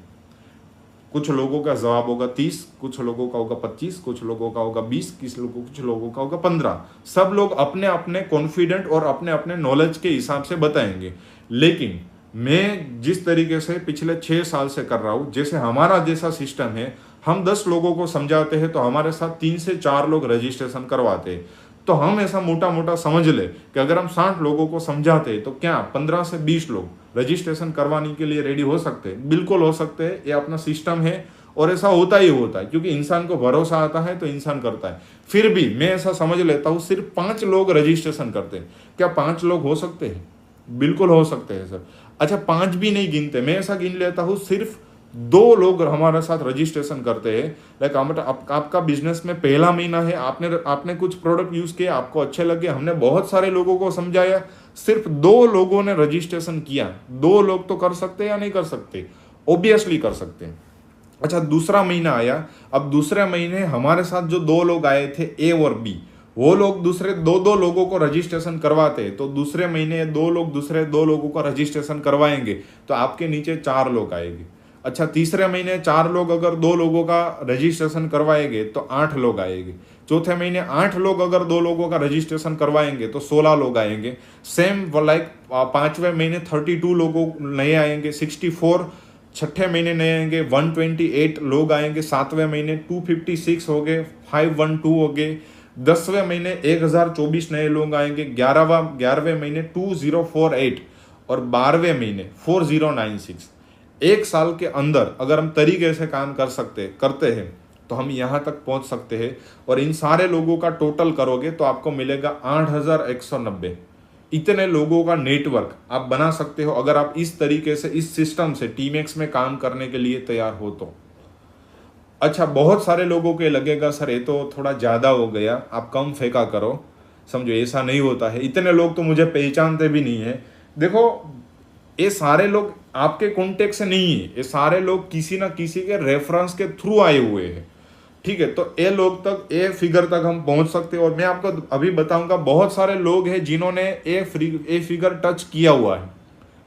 कुछ लोगों का जवाब होगा 30, कुछ लोगों का होगा 25, कुछ लोगों का होगा 20, कुछ लोगों का होगा 15। सब लोग अपने अपने कॉन्फिडेंट और अपने अपने नॉलेज के हिसाब से बताएंगे। लेकिन मैं जिस तरीके से पिछले 6 साल से कर रहा हूं, जैसे हमारा जैसा सिस्टम है, हम 10 लोगों को समझाते हैं तो हमारे साथ 3 से 4 लोग रजिस्ट्रेशन करवाते हैं। तो हम ऐसा मोटा मोटा समझ ले कि अगर हम 60 लोगों को समझाते हैं तो क्या 15 से 20 लोग रजिस्ट्रेशन करवाने के लिए रेडी हो सकते हैं? बिल्कुल हो सकते हैं। ये अपना सिस्टम है और ऐसा होता ही होता है, क्योंकि इंसान को भरोसा आता है तो इंसान करता है। फिर भी मैं ऐसा समझ लेता हूँ सिर्फ 5 लोग रजिस्ट्रेशन करते हैं। क्या 5 लोग हो सकते हैं? बिल्कुल हो सकते हैं सर। अच्छा, 5 भी नहीं गिनते, मैं ऐसा गिन लेता हूँ सिर्फ 2 लोग हमारे साथ रजिस्ट्रेशन करते हैं। लाइक आपका बिजनेस में पहला महीना है, आपने कुछ प्रोडक्ट यूज किए, आपको अच्छे लगे, हमने बहुत सारे लोगों को समझाया, सिर्फ 2 लोगों ने रजिस्ट्रेशन किया। 2 लोग तो कर सकते हैं या नहीं कर सकते? ऑब्वियसली कर सकते हैं। अच्छा, दूसरा महीना आया। अब दूसरे महीने हमारे साथ जो 2 लोग आए थे, ए और बी, वो लोग दूसरे 2 लोगों को रजिस्ट्रेशन करवाते हैं। तो दूसरे महीने 2 लोग दूसरे 2 लोगों का रजिस्ट्रेशन करवाएंगे तो आपके नीचे 4 लोग आएंगे। अच्छा, तीसरे महीने 4 लोग अगर 2 लोगों का रजिस्ट्रेशन करवाएंगे तो 8 लोग आएंगे। चौथे महीने 8 लोग अगर 2 लोगों का रजिस्ट्रेशन करवाएंगे तो 16 लोग आएंगे। सेम लाइक 5वें महीने 32 लोगों नए आएंगे, 64 छठे महीने नए आएंगे 128 लोग आएंगे, 7वें महीने 256 हो गए, 512 हो गए, 10वें महीने 1024 नए लोग आएंगे, 11वें महीने 2048 और 12वें महीने 4096। एक साल के अंदर अगर हम तरीके से काम करते हैं तो हम यहाँ तक पहुँच सकते हैं। और इन सारे लोगों का टोटल करोगे तो आपको मिलेगा 8190। इतने लोगों का नेटवर्क आप बना सकते हो अगर आप इस तरीके से, इस सिस्टम से टीमैक्स में काम करने के लिए तैयार हो तो। अच्छा, बहुत सारे लोगों के लगेगा सर ये तो थोड़ा ज़्यादा हो गया, आप कम फेंका करो। समझो ऐसा नहीं होता है, इतने लोग तो मुझे पहचानते भी नहीं है। देखो ये सारे लोग आपके कॉन्टेक्ट से नहीं है, ये सारे लोग किसी ना किसी के रेफरेंस के थ्रू आए हुए हैं, ठीक है। तो ये लोग तक, ये फिगर तक हम पहुंच सकते हैं। और मैं आपको अभी बताऊंगा बहुत सारे लोग हैं जिन्होंने ये फिगर टच किया हुआ है,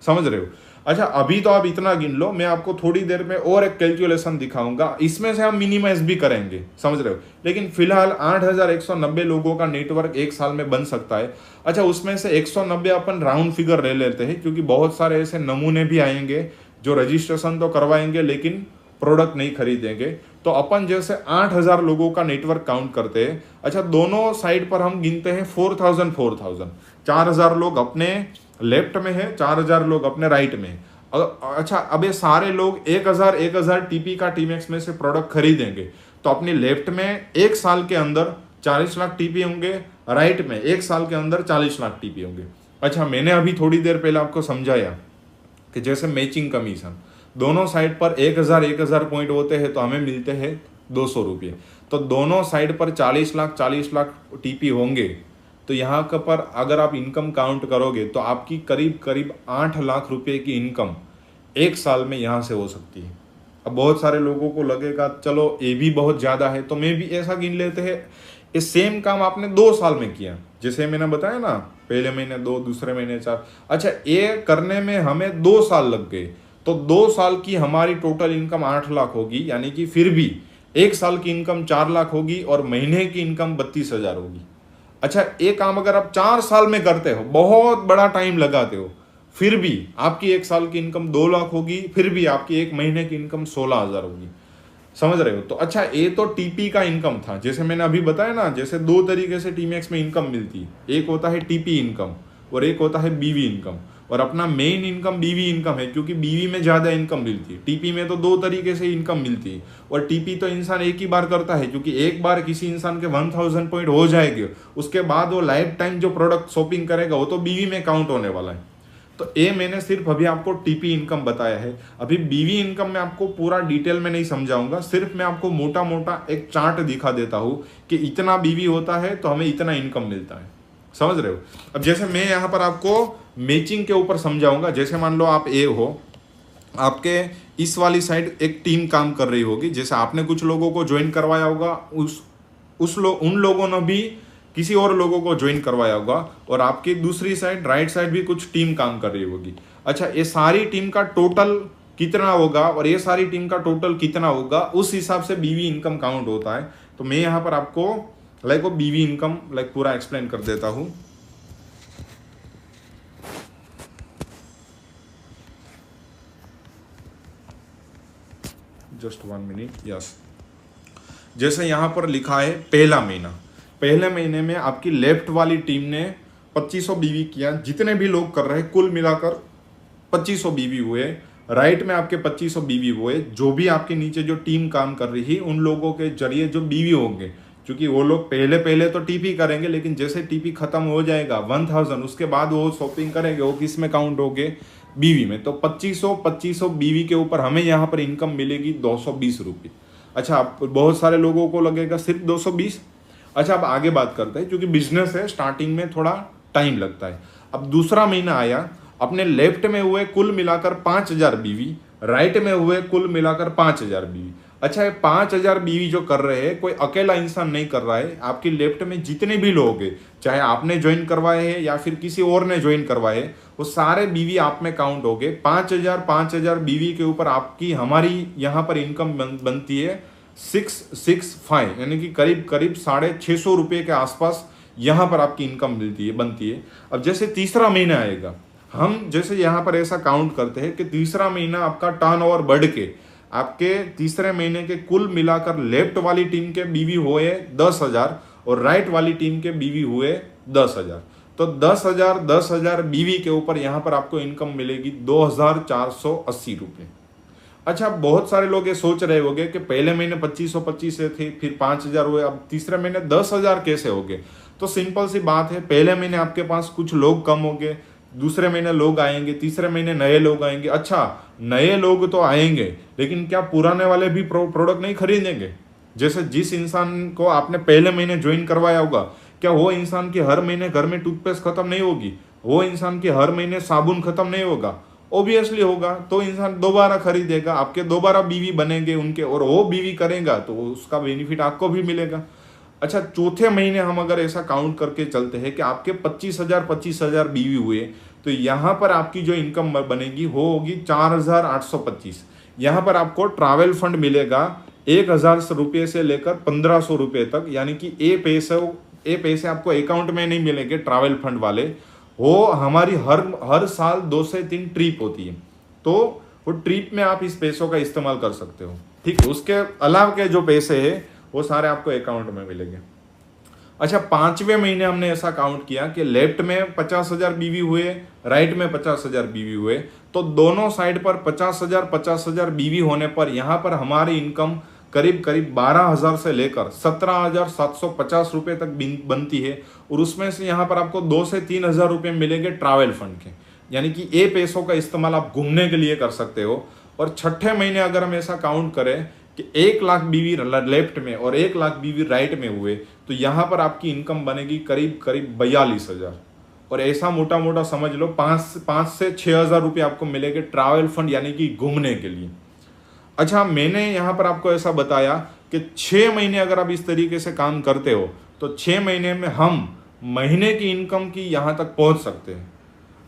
समझ रहे हो। अच्छा, अभी तो आप इतना गिन लो, मैं आपको थोड़ी देर में और एक कैलकुलेशन दिखाऊंगा, इसमें से हम मिनिमाइज भी करेंगे, समझ रहे हो। लेकिन फिलहाल 8190 लोगों का नेटवर्क एक साल में बन सकता है। अच्छा, उसमें से 190 अपन राउंड फिगर ले लेते हैं, क्योंकि बहुत सारे ऐसे नमूने भी आएंगे जो रजिस्ट्रेशन तो करवाएंगे लेकिन प्रोडक्ट नहीं खरीदेंगे। तो अपन जैसे 8000 लोगों का नेटवर्क काउंट करते हैं। अच्छा, दोनों साइड पर हम गिनते हैं 4000 4000 लोग अपने लेफ्ट में है, 4000 लोग अपने राइट में। अच्छा, अब ये सारे लोग 1000 टीपी का टीमैक्स में से प्रोडक्ट खरीदेंगे तो अपने लेफ्ट में एक साल के अंदर 40 लाख टीपी होंगे, राइट में एक साल के अंदर 40 लाख टीपी होंगे। अच्छा, मैंने अभी थोड़ी देर पहले आपको समझाया कि जैसे मैचिंग कमीशन दोनों साइड पर 1000 पॉइंट होते हैं तो हमें मिलते हैं 200 रुपये। तो दोनों साइड पर 40 लाख टीपी होंगे तो यहाँ पर अगर आप इनकम काउंट करोगे तो आपकी करीब 8 लाख रुपए की इनकम एक साल में यहाँ से हो सकती है। अब बहुत सारे लोगों को लगेगा चलो ये भी बहुत ज़्यादा है, तो मैं भी ऐसा गिन लेते हैं ये सेम काम आपने 2 साल में किया, जैसे मैंने बताया ना, पहले महीने 2, दूसरे महीने 4। अच्छा, ये करने में हमें 2 साल लग गए तो 2 साल की हमारी टोटल इनकम 8 लाख होगी, यानी कि फिर भी एक साल की इनकम 4 लाख होगी और महीने की इनकम 32,000 होगी। अच्छा, ये काम अगर आप 4 साल में करते हो, बहुत बड़ा टाइम लगाते हो, फिर भी आपकी एक साल की इनकम 2 लाख होगी, फिर भी आपकी एक महीने की इनकम 16,000 होगी, समझ रहे हो। तो अच्छा, ये तो टीपी का इनकम था, जैसे मैंने अभी बताया ना, जैसे 2 तरीके से टीमैक्स में इनकम मिलती है, एक होता है टीपी इनकम और एक होता है बीवी इनकम। और अपना मेन इनकम बीवी इनकम है, क्योंकि बीवी में ज़्यादा इनकम मिलती है। टीपी में तो 2 तरीके से इनकम मिलती है और टीपी तो इंसान एक ही बार करता है, क्योंकि एक बार किसी इंसान के 1000 पॉइंट हो जाएंगे, उसके बाद वो लाइफ टाइम जो प्रोडक्ट शॉपिंग करेगा वो तो बीवी में काउंट होने वाला है। तो ये मैंने सिर्फ अभी आपको टीपी इनकम बताया है। अभी बीवी इनकम में आपको पूरा डिटेल में नहीं समझाऊंगा, सिर्फ मैं आपको मोटा मोटा एक चार्ट दिखा देता हूँ कि इतना बीवी होता है तो हमें इतना इनकम मिलता है, समझ रहे हो। अब जैसे मैं यहाँ पर आपको मैचिंग के ऊपर समझाऊंगा। जैसे मान लो आप ए हो, आपके इस वाली साइड एक टीम काम कर रही होगी, जैसे आपने कुछ लोगों को ज्वाइन करवाया होगा, उन लोगों ने भी किसी और लोगों को ज्वाइन करवाया होगा, और आपकी दूसरी साइड राइट साइड भी कुछ टीम काम कर रही होगी। अच्छा, ये सारी टीम का टोटल कितना होगा और ये सारी टीम का टोटल कितना होगा, उस हिसाब से बीवी इनकम काउंट होता है। तो मैं यहाँ पर आपको वो बीवी इनकम पूरा एक्सप्लेन कर देता हूँ। Just 1 minute, yes. जैसे यहाँ पर लिखा है पहला महीना, पहले महीने में आपकी लेफ्ट वाली टीम ने 2500 बीवी किया, जितने भी लोग कर रहे कुल मिलाकर 2500 बीवी हुए। राइट में आपके 2500 बीवी हुए, जो भी आपके नीचे जो टीम काम कर रही है उन लोगों के जरिए जो बीवी होंगे, क्योंकि वो लोग पहले तो टीपी करेंगे, लेकिन जैसे टीपी खत्म हो जाएगा 1000, उसके बाद वो शॉपिंग करेंगे, वो किस में काउंट होंगे, बीवी में। तो 2500 बीवी के ऊपर हमें यहाँ पर इनकम मिलेगी 220 रुपये। अच्छा, बहुत सारे लोगों को लगेगा सिर्फ 220। अच्छा, अब आगे बात करते हैं, क्योंकि बिजनेस है, स्टार्टिंग में थोड़ा टाइम लगता है। अब दूसरा महीना आया, अपने लेफ्ट में हुए कुल मिलाकर 5000 बीवी, राइट में हुए कुल मिलाकर 5000 बीवी। अच्छा, ये 5000 बीवी जो कर रहे हैं कोई अकेला इंसान नहीं कर रहा है, आपकी लेफ्ट में जितने भी लोग हैं, चाहे आपने ज्वाइन करवाए हैं या फिर किसी और ने ज्वाइन करवाए, वो सारे बीवी आप में काउंट हो गए। 5000 बीवी के ऊपर आपकी हमारी यहाँ पर इनकम बनती है 665, यानी कि करीब 650 रुपये के आसपास यहाँ पर आपकी इनकम बनती है। अब जैसे तीसरा महीना आएगा, हम जैसे यहाँ पर ऐसा काउंट करते हैं कि तीसरा महीना आपका टर्नओवर बढ़ के आपके तीसरे महीने के कुल मिलाकर लेफ्ट वाली टीम के बीवी हुए 10,000 और राइट वाली टीम के बीवी हुए 10,000। तो 10,000 बीवी के ऊपर यहाँ पर आपको इनकम मिलेगी 2,480 रुपये। अच्छा, बहुत सारे लोग ये सोच रहे होंगे कि पहले महीने 2,525 से थे, फिर 5,000 हुए, अब तीसरे महीने 10,000 कैसे हो गए? तो सिंपल सी बात है, पहले महीने आपके पास कुछ लोग कम हो गए, दूसरे महीने लोग आएंगे, तीसरे महीने नए लोग आएंगे। अच्छा, नए लोग तो आएंगे, लेकिन क्या पुराने वाले भी प्रोडक्ट नहीं खरीदेंगे? जैसे जिस इंसान को आपने पहले महीने ज्वाइन करवाया होगा, क्या वो इंसान की हर महीने घर में टूथपेस्ट खत्म नहीं होगी? वो इंसान की हर महीने साबुन खत्म नहीं होगा? ऑब्वियसली होगा। तो इंसान दोबारा खरीदेगा, आपके दोबारा बीवी बनेंगे उनके, और वो बीवी करेगा तो उसका बेनिफिट आपको भी मिलेगा। अच्छा, चौथे महीने हम अगर ऐसा काउंट करके चलते हैं कि आपके 25,000 बीवी हुए, तो यहाँ पर आपकी जो इनकम बनेगी वो होगी 4,825। यहाँ पर आपको ट्रैवल फंड मिलेगा 1,000 रुपये से लेकर 1,500 रुपये तक, यानी कि ये पैसे आपको अकाउंट में नहीं मिलेंगे ट्रैवल फंड वाले। वो हमारी हर साल 2 से 3 ट्रिप होती है, तो वो ट्रिप में आप इस पैसों का इस्तेमाल कर सकते हो। ठीक है, उसके अलावा के जो पैसे है वो सारे आपको अकाउंट में मिलेंगे। अच्छा, 5वें महीने हमने ऐसा काउंट किया कि लेफ्ट में 50,000 बीवी हुए, राइट में 50,000 बीवी हुए, तो दोनों साइड पर 50,000 बीवी होने पर यहाँ पर हमारी इनकम करीब 12,000 से लेकर 17,750 रुपये तक बनती है। और उसमें से यहाँ पर आपको 2 से 3,000 रुपये मिलेंगे ट्रैवल फंड के, यानी कि ये पैसों का इस्तेमाल आप घूमने के लिए कर सकते हो। और छठे महीने अगर हम ऐसा काउंट करें कि 1 लाख बीवी लेफ्ट में और 1 लाख बीवी राइट में हुए, तो यहाँ पर आपकी इनकम बनेगी करीब 42,000। और ऐसा मोटा मोटा समझ लो 5 से 6,000 रुपये आपको मिलेंगे ट्रैवल फंड, यानी कि घूमने के लिए। अच्छा, मैंने यहाँ पर आपको ऐसा बताया कि 6 महीने अगर आप इस तरीके से काम करते हो, तो 6 महीने में हम महीने की इनकम की यहाँ तक पहुँच सकते हैं।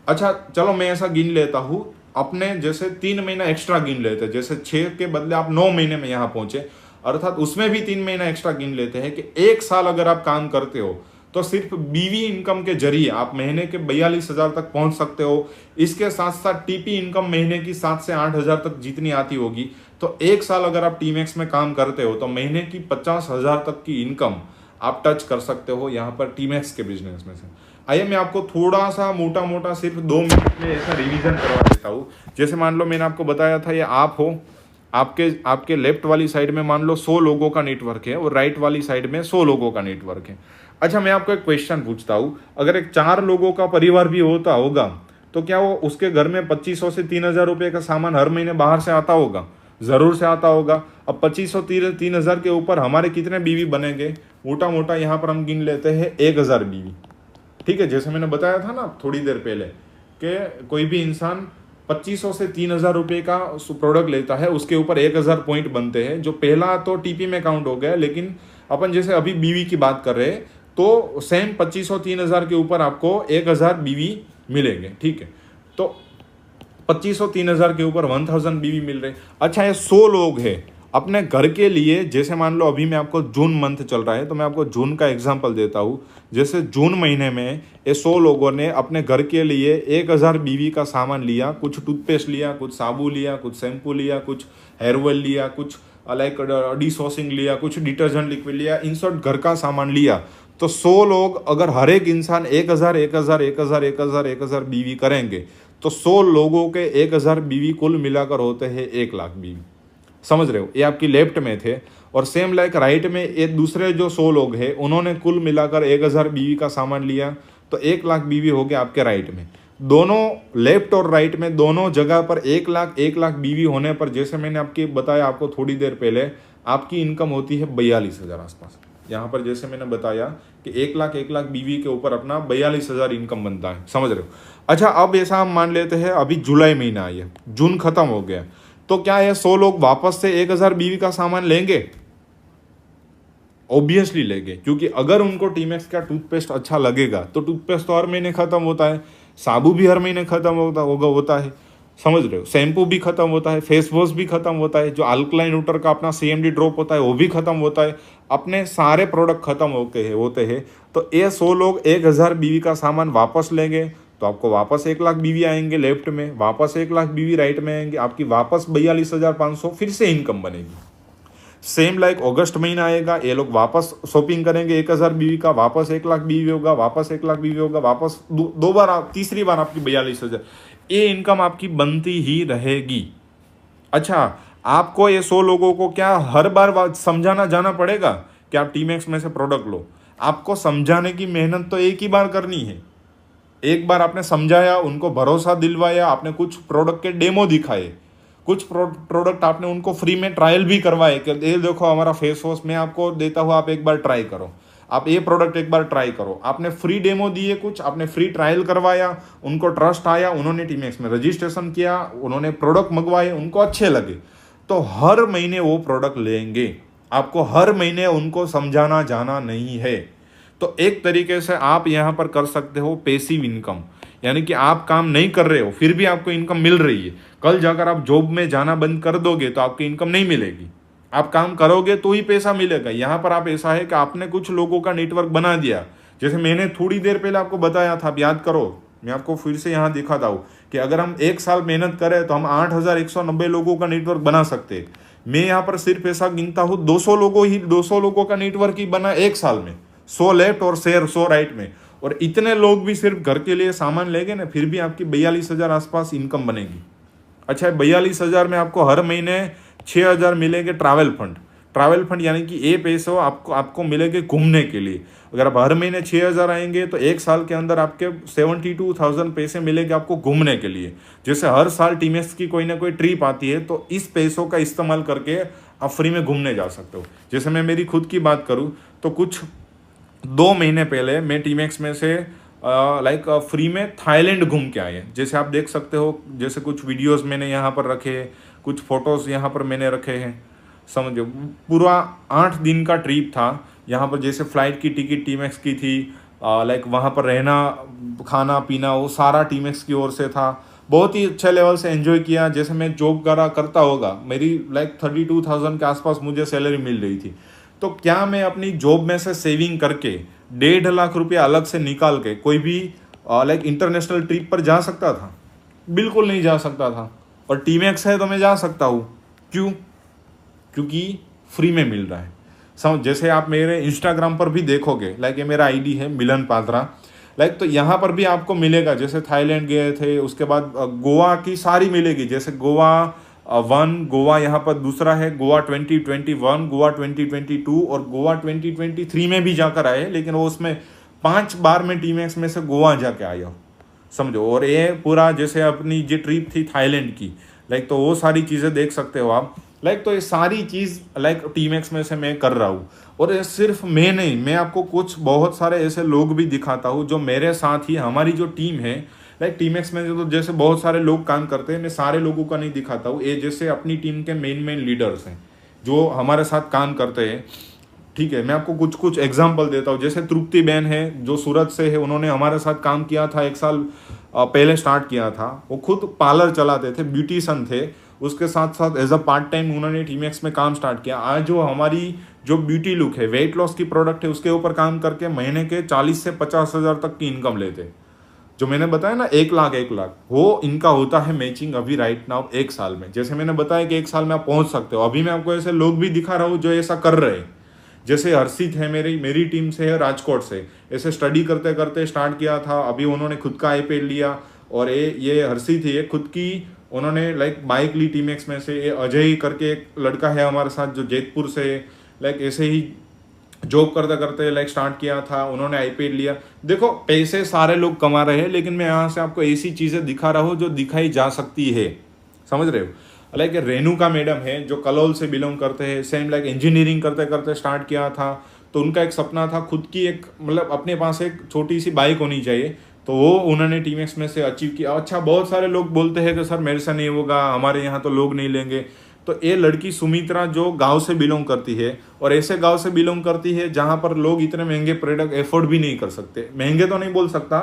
अच्छा, चलो मैं ऐसा गिन लेता हूँ, अपने जैसे 3 महीना एक्स्ट्रा गिन लेते हैं, जैसे 6 के बदले आप 9 महीने में यहाँ पहुंचे, अर्थात उसमें भी 3 महीना एक्स्ट्रा गिन लेते हैं कि 1 साल अगर आप काम करते हो तो सिर्फ बीवी इनकम के जरिए आप महीने के 42,000 तक पहुंच सकते हो। इसके साथ साथ टीपी इनकम महीने की 7 से 8,000 तक जितनी आती होगी, तो 1 साल अगर आप टीमैक्स में काम करते हो तो महीने की 50,000 तक की इनकम आप टच कर सकते हो यहाँ पर टीमैक्स के बिजनेस में से। आइए मैं आपको थोड़ा सा मोटा मोटा सिर्फ 2 मिनट में ऐसा रिवीजन करवा देता हूँ। जैसे मान लो मैंने आपको बताया था, ये आप हो, आपके लेफ्ट वाली साइड में मान लो 100 लोगों का नेटवर्क है और राइट वाली साइड में 100 लोगों का नेटवर्क है। अच्छा, मैं आपको एक क्वेश्चन पूछता हूँ, अगर एक 4 लोगों का परिवार भी होता होगा तो क्या वो उसके घर में 2,500 से 3,000 रुपये का सामान हर महीने बाहर से आता होगा? जरूर से आता होगा। अब 2,500 3,000 के ऊपर हमारे कितने बीवी बनेंगे? मोटा मोटा यहाँ पर हम गिन लेते हैं 1,000 बीवी। ठीक है, जैसे मैंने बताया था ना थोड़ी देर पहले कि कोई भी इंसान 2,500 से 3,000 रुपये का प्रोडक्ट लेता है, उसके ऊपर 1,000 पॉइंट बनते हैं। जो पहला तो टीपी में काउंट हो गया, लेकिन अपन जैसे अभी बीवी की बात कर रहे हैं तो सेम 2,500 3,000 के ऊपर आपको 1,000 बीवी मिलेंगे। ठीक है, तो 2,500 3,000 के ऊपर 1,000 बीवी मिल रहे। अच्छा, ये 100 लोग हैं अपने घर के लिए। जैसे मान लो अभी मैं आपको जून मंथ चल रहा है तो मैं आपको जून का एग्जांपल देता हूँ। जैसे जून महीने में ये 100 लोगों ने अपने घर के लिए 1,000 बीवी का सामान लिया, कुछ टूथपेस्ट लिया, कुछ साबुन लिया, कुछ शैम्पू लिया, कुछ हेयर ऑयल लिया, कुछ लाइक डिश वॉशिंग लिया, कुछ डिटर्जेंट लिक्विड लिया, इन शॉर्ट घर का सामान लिया। तो 100 लोग अगर हर एक इंसान 1,000 बीवी करेंगे तो 100 लोगों के 1,000 बीवी कुल मिलाकर होते हैं 1 लाख बीवी। समझ रहे हो? ये आपकी लेफ्ट में थे। और सेम लाइक राइट में एक दूसरे जो 100 लोग हैं उन्होंने कुल मिलाकर 1,000 बीवी का सामान लिया, तो 1 लाख बीवी हो गया आपके राइट में। दोनों लेफ्ट और राइट में दोनों जगह पर 1 लाख बीवी होने पर, जैसे मैंने आपकी बताया आपको थोड़ी देर पहले, आपकी इनकम होती है 42,000 आसपास। यहाँ पर जैसे मैंने बताया कि 1 लाख बीवी के ऊपर अपना 42,000 इनकम बनता है। समझ रहे हो? अच्छा, अब ऐसा हम मान लेते हैं अभी जुलाई महीना आई है, जून खत्म हो गया, तो क्या ये 100 लोग वापस से 1,000 बीवी का सामान लेंगे? ऑब्वियसली लेंगे, क्योंकि अगर उनको टीमैक्स का टूथपेस्ट अच्छा लगेगा तो टूथपेस्ट तो हर महीने खत्म होता है, साबु भी हर महीने खत्म होता है। समझ रहे हो? शैम्पू भी खत्म होता है, फेस वॉश भी खत्म होता है, जो अल्कलाइन वाटर का अपना CMD ड्रॉप होता है वो भी खत्म होता है, अपने सारे प्रोडक्ट खत्म होते हैं। तो ये 100 लोग 1,000 बीवी का सामान वापस लेंगे तो आपको वापस 1 लाख बीवी आएंगे लेफ्ट में, वापस 1 लाख बीवी राइट में आएंगे, आपकी वापस 42,500 फिर से इनकम बनेगी। सेम लाइक अगस्त महीना आएगा, ये लोग वापस शॉपिंग करेंगे 1,000 बीवी का, वापस 1 लाख बीवी होगा, वापस 1 लाख बीवी होगा, वापस दो बार, तीसरी बार आपकी 42,000। ये इनकम आपकी बनती ही रहेगी। अच्छा, आपको ये 100 लोगों को क्या हर बार समझाना जाना पड़ेगा कि आप टीमैक्स में से प्रोडक्ट लो? आपको समझाने की मेहनत तो एक ही बार करनी है। एक बार आपने समझाया, उनको भरोसा दिलवाया, आपने कुछ प्रोडक्ट के डेमो दिखाए, कुछ प्रोडक्ट आपने उनको फ्री में ट्रायल भी करवाए कि ये देखो हमारा फेस वॉश मैं आपको देता हूँ, आप एक बार ट्राई करो, आप ये प्रोडक्ट एक बार ट्राई करो। आपने फ्री डेमो दिए, कुछ आपने फ्री ट्रायल करवाया, उनको ट्रस्ट आया, उन्होंने टीमैक्स में रजिस्ट्रेशन किया, उन्होंने प्रोडक्ट मंगवाए, उनको अच्छे लगे, तो हर महीने वो प्रोडक्ट लेंगे। आपको हर महीने उनको समझाना जाना नहीं है। तो एक तरीके से आप यहाँ पर कर सकते हो पैसिव इनकम, यानी कि आप काम नहीं कर रहे हो फिर भी आपको इनकम मिल रही है। कल जाकर आप जॉब में जाना बंद कर दोगे तो आपकी इनकम नहीं मिलेगी, आप काम करोगे तो ही पैसा मिलेगा। यहाँ पर आप ऐसा है कि आपने कुछ लोगों का नेटवर्क बना दिया, जैसे मैंने थोड़ी देर पहले आपको बताया था, आप याद करो, मैं आपको फिर से यहाँ दिखाता हूँ कि अगर हम 1 साल मेहनत करें तो हम 8,190 लोगों का नेटवर्क बना सकते हैं। मैं यहाँ पर सिर्फ ऐसा गिनता हूँ 200 लोगों का नेटवर्क ही बना 1 साल में, 100 लेफ्ट और 100 राइट में। और इतने लोग भी सिर्फ घर के लिए सामान लेंगे ना, फिर भी आपकी 42,000 आसपास इनकम बनेगी। अच्छा, 42,000 में आपको हर महीने 6,000 मिलेंगे ट्रैवल फंड, यानी कि ये पैसे आपको मिलेंगे घूमने के लिए। अगर आप हर महीने 6,000 आएंगे तो 1 साल के अंदर आपके 72,000 पैसे मिलेंगे आपको घूमने के लिए। जैसे हर साल टीमैक्स की कोई ना कोई ट्रिप आती है, तो इस पैसों का इस्तेमाल करके आप फ्री में घूमने जा सकते हो। जैसे मैं मेरी खुद की बात करूँ तो कुछ 2 महीने पहले मैं टीमैक्स में से फ्री में थाईलैंड घूम के आए। जैसे आप देख सकते हो, जैसे कुछ वीडियोस मैंने यहाँ पर रखे हैं, कुछ फोटोज़ यहाँ पर मैंने रखे हैं, समझो पूरा 8 दिन का ट्रिप था। यहाँ पर जैसे फ़्लाइट की टिकट टीमैक्स की थी, वहाँ पर रहना खाना पीना वो सारा टीमैक्स की ओर से था। बहुत ही अच्छे लेवल से एंजॉय किया। जैसे मैं जॉब करता होगा, मेरी 32,000 के आसपास मुझे सैलरी मिल रही थी, तो क्या मैं अपनी जॉब में से सेविंग करके 1.5 लाख रुपया अलग से निकाल के कोई भी इंटरनेशनल ट्रिप पर जा सकता था? बिल्कुल नहीं जा सकता था। और टीमैक्स है तो मैं जा सकता हूँ। क्यों? क्योंकि फ्री में मिल रहा है। समझ, जैसे आप मेरे इंस्टाग्राम पर भी देखोगे, ये मेरा आईडी है मिलन पात्रा, तो यहाँ पर भी आपको मिलेगा। जैसे थाईलैंड गए थे, उसके बाद गोवा की सारी मिलेगी। जैसे गोवा 1, गोवा यहाँ पर दूसरा है, गोवा 2021, गोवा 2022 और गोवा 2023 में भी जाकर आए, लेकिन वो उसमें 5 बार में टीमैक्स में से गोवा जाके आया, समझो। और ये पूरा जैसे अपनी जो ट्रिप थी थाईलैंड की, तो वो सारी चीज़ें देख सकते हो आप। तो ये सारी चीज़ टीमैक्स में से मैं कर रहा हूँ। और ये सिर्फ मैं नहीं, मैं आपको कुछ बहुत सारे ऐसे लोग भी दिखाता हूँ जो मेरे साथ ही, हमारी जो टीम है टीमैक्स में तो जैसे बहुत सारे लोग काम करते हैं। मैं सारे लोगों का नहीं दिखाता हूँ, ये जैसे अपनी टीम के मेन लीडर्स हैं जो हमारे साथ काम करते हैं, ठीक है। मैं आपको कुछ एग्जाम्पल देता हूँ। जैसे तृप्ति बहन है जो सूरत से है, उन्होंने हमारे साथ काम किया था, 1 साल पहले स्टार्ट किया था। वो खुद पार्लर चलाते थे, ब्यूटिशियन थे, उसके साथ साथ एज अ पार्ट टाइम उन्होंने टीमैक्स में काम स्टार्ट किया। आज जो हमारी जो ब्यूटी लुक है, वेट लॉस की प्रोडक्ट है, उसके ऊपर काम करके महीने के 40 से 50,000 तक की इनकम लेते। जो मैंने बताया ना 1 लाख, वो इनका होता है मैचिंग अभी राइट नाउ 1 साल में। जैसे मैंने बताया कि 1 साल में आप पहुंच सकते हो। अभी मैं आपको ऐसे लोग भी दिखा रहा हूँ जो ऐसा कर रहे हैं। जैसे हर्षित है, मेरी टीम से है, राजकोट से, ऐसे स्टडी करते करते स्टार्ट किया था। अभी उन्होंने खुद का आईपैड लिया। और ये हर्षित है, ये खुद की उन्होंने बाइक ली टीमैक्स में से। ये अजय करके एक लड़का है हमारे साथ जो जयपुर से, ऐसे ही जॉब करते करते स्टार्ट किया था, उन्होंने आईपैड लिया। देखो, पैसे सारे लोग कमा रहे हैं, लेकिन मैं यहाँ से आपको ऐसी चीज़ें दिखा रहा हूँ जो दिखाई जा सकती है, समझ रहे हो। रेणुका मैडम है जो कलोल से बिलोंग करते हैं, सेम इंजीनियरिंग करते करते स्टार्ट किया था। तो उनका एक सपना था खुद की एक अपने पास एक छोटी सी बाइक होनी चाहिए, तो वो उन्होंने टीमैक्स में से अचीव किया। अच्छा, बहुत सारे लोग बोलते हैं कि सर मेरे से नहीं होगा, हमारे यहाँ तो लोग नहीं लेंगे। तो ये लड़की सुमित्रा जो गांव से बिलोंग करती है, और ऐसे गांव से बिलोंग करती है जहां पर लोग इतने महंगे प्रोडक्ट एफोर्ड भी नहीं कर सकते। महंगे तो नहीं बोल सकता,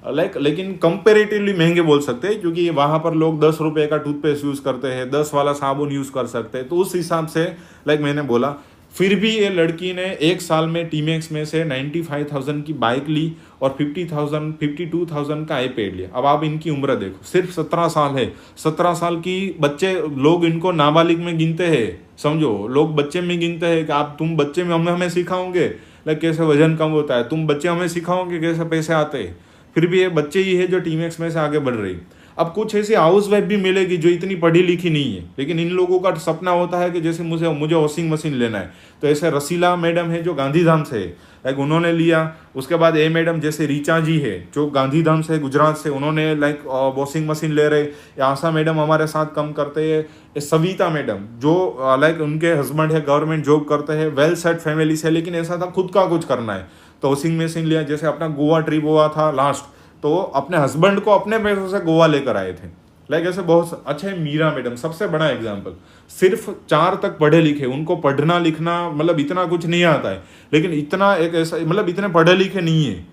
लेकिन कंपेरेटिवली महंगे बोल सकते हैं, क्योंकि वहां पर लोग 10 रुपये का टूथपेस्ट यूज़ करते हैं, 10 वाला साबुन यूज़ कर सकते हैं। तो उस हिसाब से मैंने बोला फिर भी ये लड़की ने एक साल में टीमैक्स में से 95,000 की बाइक ली और 52,000 का आईपैड लिया। अब आप इनकी उम्र देखो, सिर्फ 17 साल है। 17 साल की बच्चे, लोग इनको नाबालिग में गिनते हैं, समझो, लोग बच्चे में गिनते हैं कि तुम बच्चे में हमें सिखाओगे लाइक कैसे वजन कम होता है, तुम बच्चे हमें सिखाओगे कैसे पैसे आते हैं। फिर भी ये बच्चे ही है जो टीमैक्स में से आगे बढ़ रही। अब कुछ ऐसी हाउस वाइफ भी मिलेगी जो इतनी पढ़ी लिखी नहीं है, लेकिन इन लोगों का सपना होता है कि जैसे मुझे वॉशिंग मशीन लेना है। तो ऐसे रसीला मैडम है जो गांधीधाम से है, लाइक उन्होंने लिया। उसके बाद ए मैडम जैसे रीचा जी है जो गांधीधाम से, गुजरात से, उन्होंने लाइक वॉशिंग मशीन ले रहे। आशा मैडम हमारे साथ कम करते हैं। सविता मैडम जो लाइक उनके हस्बैंड है गवर्नमेंट जॉब करते हैं, वेल सेट फैमिली से, लेकिन ऐसा था खुद का कुछ करना है तो वॉशिंग मशीन लिया। जैसे अपना गोवा ट्रिप हुआ था लास्ट, तो अपने हस्बैंड को अपने पैसों से गोवा लेकर आए थे। लाइक ऐसे बहुत अच्छा है। मीरा मैडम सबसे बड़ा एग्जाम्पल, सिर्फ 4 तक पढ़े लिखे, उनको पढ़ना लिखना मतलब इतना कुछ नहीं आता है, लेकिन इतना एक ऐसा मतलब इतने पढ़े लिखे नहीं है,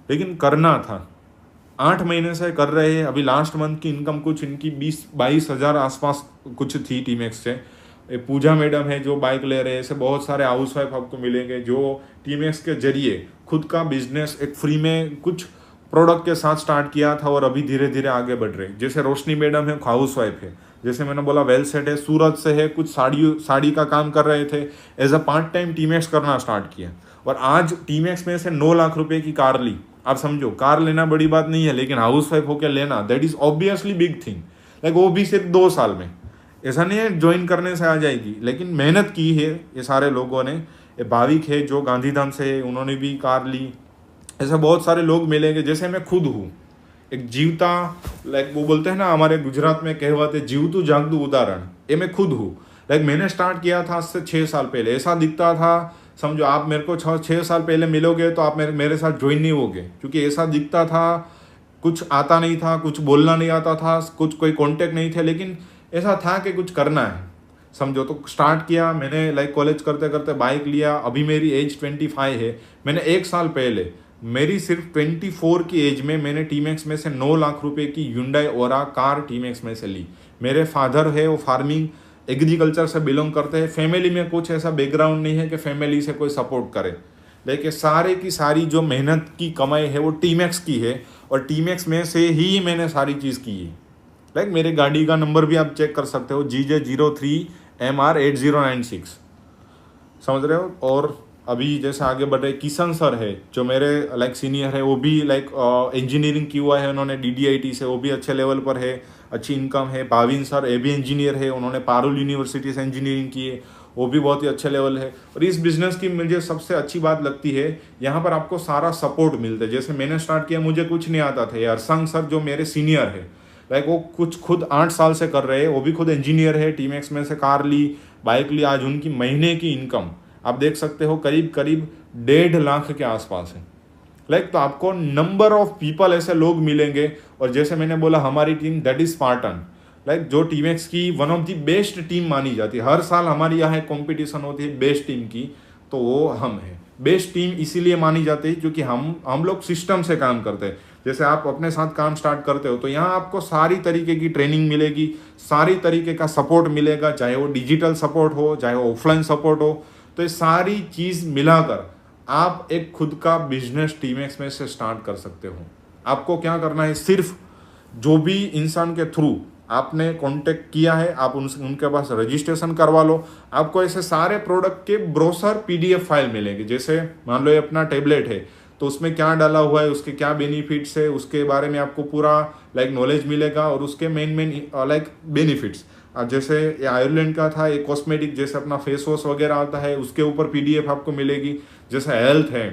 लेकिन करना था। 8 महीने से कर रहे हैं। अभी लास्ट मंथ की इनकम कुछ इनकी 20-22 हज़ार आसपास कुछ थी टीमैक्स से। पूजा मैडम है जो बाइक ले रहे हैं। ऐसे बहुत सारे हाउस वाइफ आपको मिलेंगे जो टीमैक्स के जरिए खुद का बिजनेस एक फ्री में कुछ प्रोडक्ट के साथ स्टार्ट किया था और अभी धीरे धीरे आगे बढ़ रहे हैं। जैसे रोशनी मैडम है, हाउस वाइफ है, जैसे मैंने बोला वेल सेट है, सूरत से है, कुछ साड़ी का काम कर रहे थे, एज अ पार्ट टाइम टीमैक्स करना स्टार्ट किया और आज टीमैक्स में से 9 लाख रुपए की कार ली। आप समझो, कार लेना बड़ी बात नहीं है, लेकिन हाउस वाइफ होकर लेना that is obviously big thing. Like वो भी सिर्फ 2 साल में, ऐसा नहीं है ज्वाइन करने से आ जाएगी, लेकिन मेहनत की है ये सारे लोगों ने। ये भाविक है जो गांधीधाम से है, उन्होंने भी कार ली। ऐसे बहुत सारे लोग मिलेंगे। जैसे मैं खुद हूँ एक जीवता, लाइक वो बोलते हैं ना हमारे गुजरात में कहवत है, जीवतू जागदू उदाहरण। ये मैं खुद हूँ। लाइक मैंने स्टार्ट किया था आज से 6 साल पहले। ऐसा दिखता था, समझो आप मेरे को 6 साल पहले मिलोगे तो आप मेरे साथ ज्वाइन नहीं होगे, क्योंकि ऐसा दिखता था, कुछ आता नहीं था, कुछ बोलना नहीं आता था, कुछ कोई कॉन्टेक्ट नहीं थे, लेकिन ऐसा था कि कुछ करना है, समझो। तो स्टार्ट किया मैंने, लाइक कॉलेज करते करते बाइक लिया। अभी मेरी एज 25 है। मैंने 1 साल पहले, मेरी सिर्फ 24 की एज में मैंने टीमैक्स में से 9 लाख रुपए की Hyundai Aura कार टीमैक्स में से ली। मेरे फादर है वो फार्मिंग एग्रीकल्चर से बिलोंग करते हैं। फैमिली में कुछ ऐसा बैकग्राउंड नहीं है कि फैमिली से कोई सपोर्ट करे, लेकिन सारे की सारी जो मेहनत की कमाई है वो टीमैक्स की है और टीमैक्स में से ही मैंने सारी चीज़ की है। लाइक मेरे गाड़ी का नंबर भी आप चेक कर सकते हो, GJ03MR8096, समझ रहे हो। और अभी जैसे आगे बढ़ रहे किशन सर है जो मेरे लाइक सीनियर है, वो भी लाइक इंजीनियरिंग की हुआ है उन्होंने DDIT से, वो भी अच्छे लेवल पर है, अच्छी इनकम है। भाविन सर ये भी इंजीनियर है, उन्होंने पारुल यूनिवर्सिटी से इंजीनियरिंग की है, वो भी बहुत ही अच्छे लेवल है। और इस बिजनेस की मुझे सबसे अच्छी बात लगती है, यहाँ पर आपको सारा सपोर्ट मिलता है। जैसे मैंने स्टार्ट किया, मुझे कुछ नहीं आता था। हरसंग सर जो मेरे सीनियर है, लाइक वो कुछ खुद 8 साल से कर रहे हैं, वो भी खुद इंजीनियर है, टीमैक्स में से कार ली, बाइक ली। आज उनकी महीने की इनकम आप देख सकते हो करीब 1.5 लाख के आसपास है। लाइक तो आपको नंबर ऑफ पीपल ऐसे लोग मिलेंगे। और जैसे मैंने बोला हमारी team that is Spartan, like जो टीमैक्स की one of the best team मानी जाती है। हर साल हमारी यहाँ कंपटीशन होती है बेस्ट टीम की, तो वो हम हैं। बेस्ट टीम इसीलिए मानी जाती है क्योंकि हम लोग सिस्टम से काम करते हैं। जैसे आप अपने साथ काम स्टार्ट करते हो तो यहाँ आपको सारी तरीके की ट्रेनिंग मिलेगी, सारी तरीके का सपोर्ट मिलेगा, चाहे वो डिजिटल सपोर्ट हो, चाहे वो ऑफलाइन सपोर्ट हो। तो ये सारी चीज़ मिलाकर आप एक खुद का बिजनेस टीमैक्स में से स्टार्ट कर सकते हो। आपको क्या करना है, सिर्फ जो भी इंसान के थ्रू आपने कांटेक्ट किया है आप उनके पास रजिस्ट्रेशन करवा लो। आपको ऐसे सारे प्रोडक्ट के ब्रोशर PDF फाइल मिलेंगे। जैसे मान लो ये अपना टेबलेट है तो उसमें क्या डाला हुआ है, उसके क्या बेनिफिट्स है, उसके बारे में आपको पूरा लाइक नॉलेज मिलेगा और उसके मेन लाइक बेनिफिट्स। जैसे ये आयरलैंड का था, ये कॉस्मेटिक जैसे अपना फेस वॉश वगैरह आता है उसके ऊपर PDF आपको मिलेगी। जैसे हेल्थ है,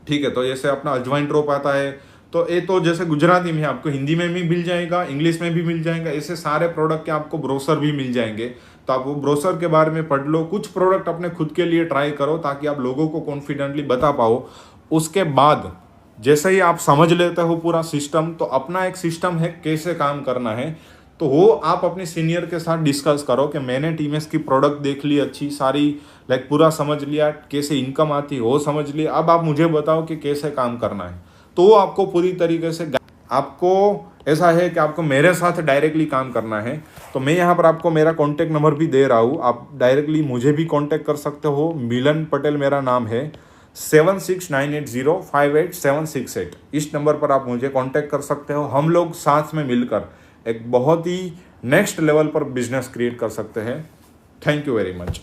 ठीक है, तो जैसे अपना अजवाइन ड्रॉप आता है, तो ये तो जैसे गुजराती में आपको हिंदी में भी मिल जाएगा, इंग्लिश में भी मिल जाएगा। ऐसे सारे प्रोडक्ट के आपको ब्रोशर भी मिल जाएंगे, तो आप वो ब्रोशर के बारे में पढ़ लो। कुछ प्रोडक्ट अपने खुद के लिए ट्राई करो ताकि आप लोगों को कॉन्फिडेंटली बता पाओ। उसके बाद जैसे ही आप समझ लेते हो पूरा सिस्टम, तो अपना एक सिस्टम है कैसे काम करना है, तो वो आप अपने सीनियर के साथ डिस्कस करो कि मैंने टीमैक्स की प्रोडक्ट देख ली अच्छी सारी, लाइक पूरा समझ लिया, कैसे इनकम आती है वो समझ लिया, अब आप मुझे बताओ कि कैसे काम करना है। तो वो आपको पूरी तरीके से आपको ऐसा है कि आपको मेरे साथ डायरेक्टली काम करना है तो मैं यहाँ पर आपको मेरा कॉन्टैक्ट नंबर भी दे रहा हूँ। आप डायरेक्टली मुझे भी कॉन्टैक्ट कर सकते हो। मिलन पटेल मेरा नाम है। 7698058768 इस नंबर पर आप मुझे कांटेक्ट कर सकते हो। हम लोग साथ में मिलकर एक बहुत ही नेक्स्ट लेवल पर बिजनेस क्रिएट कर सकते हैं। Thank you very much.